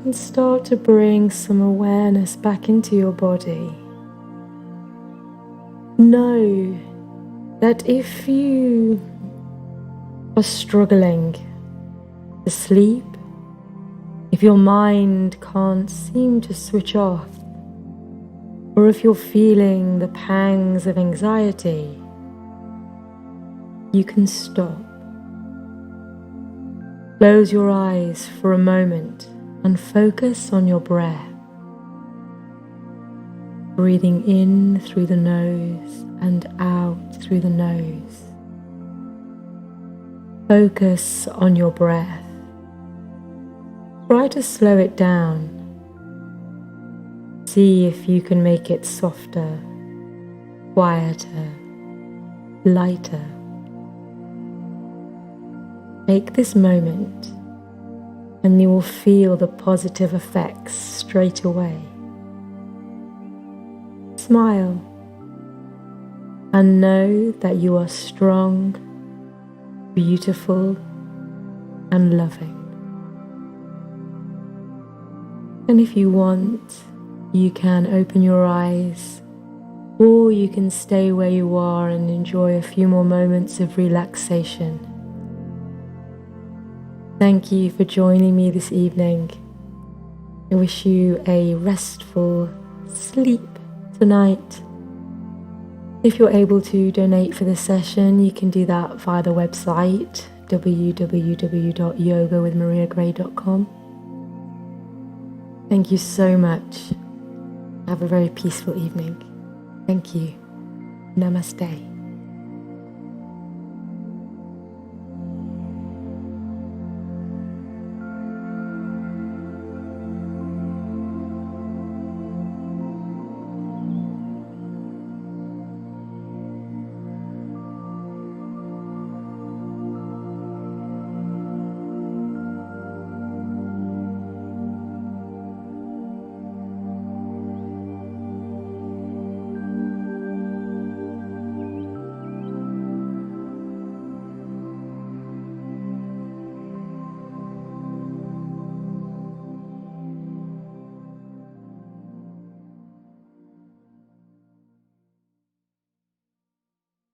And start to bring some awareness back into your body. Know that if you are struggling to sleep, if your mind can't seem to switch off, or if you're feeling the pangs of anxiety, you can stop. Close your eyes for a moment and focus on your breath. Breathing in through the nose and out through the nose. Focus on your breath. Try to slow it down. See if you can make it softer, quieter, lighter. Take this moment and you will feel the positive effects straight away. Smile and know that you are strong, beautiful, and loving. And if you want, you can open your eyes, or you can stay where you are and enjoy a few more moments of relaxation. Thank you for joining me this evening. I wish you a restful sleep tonight. If you're able to donate for this session, you can do that via the website www.yogawithmariagray.com. Thank you so much. Have a very peaceful evening. Thank you. Namaste.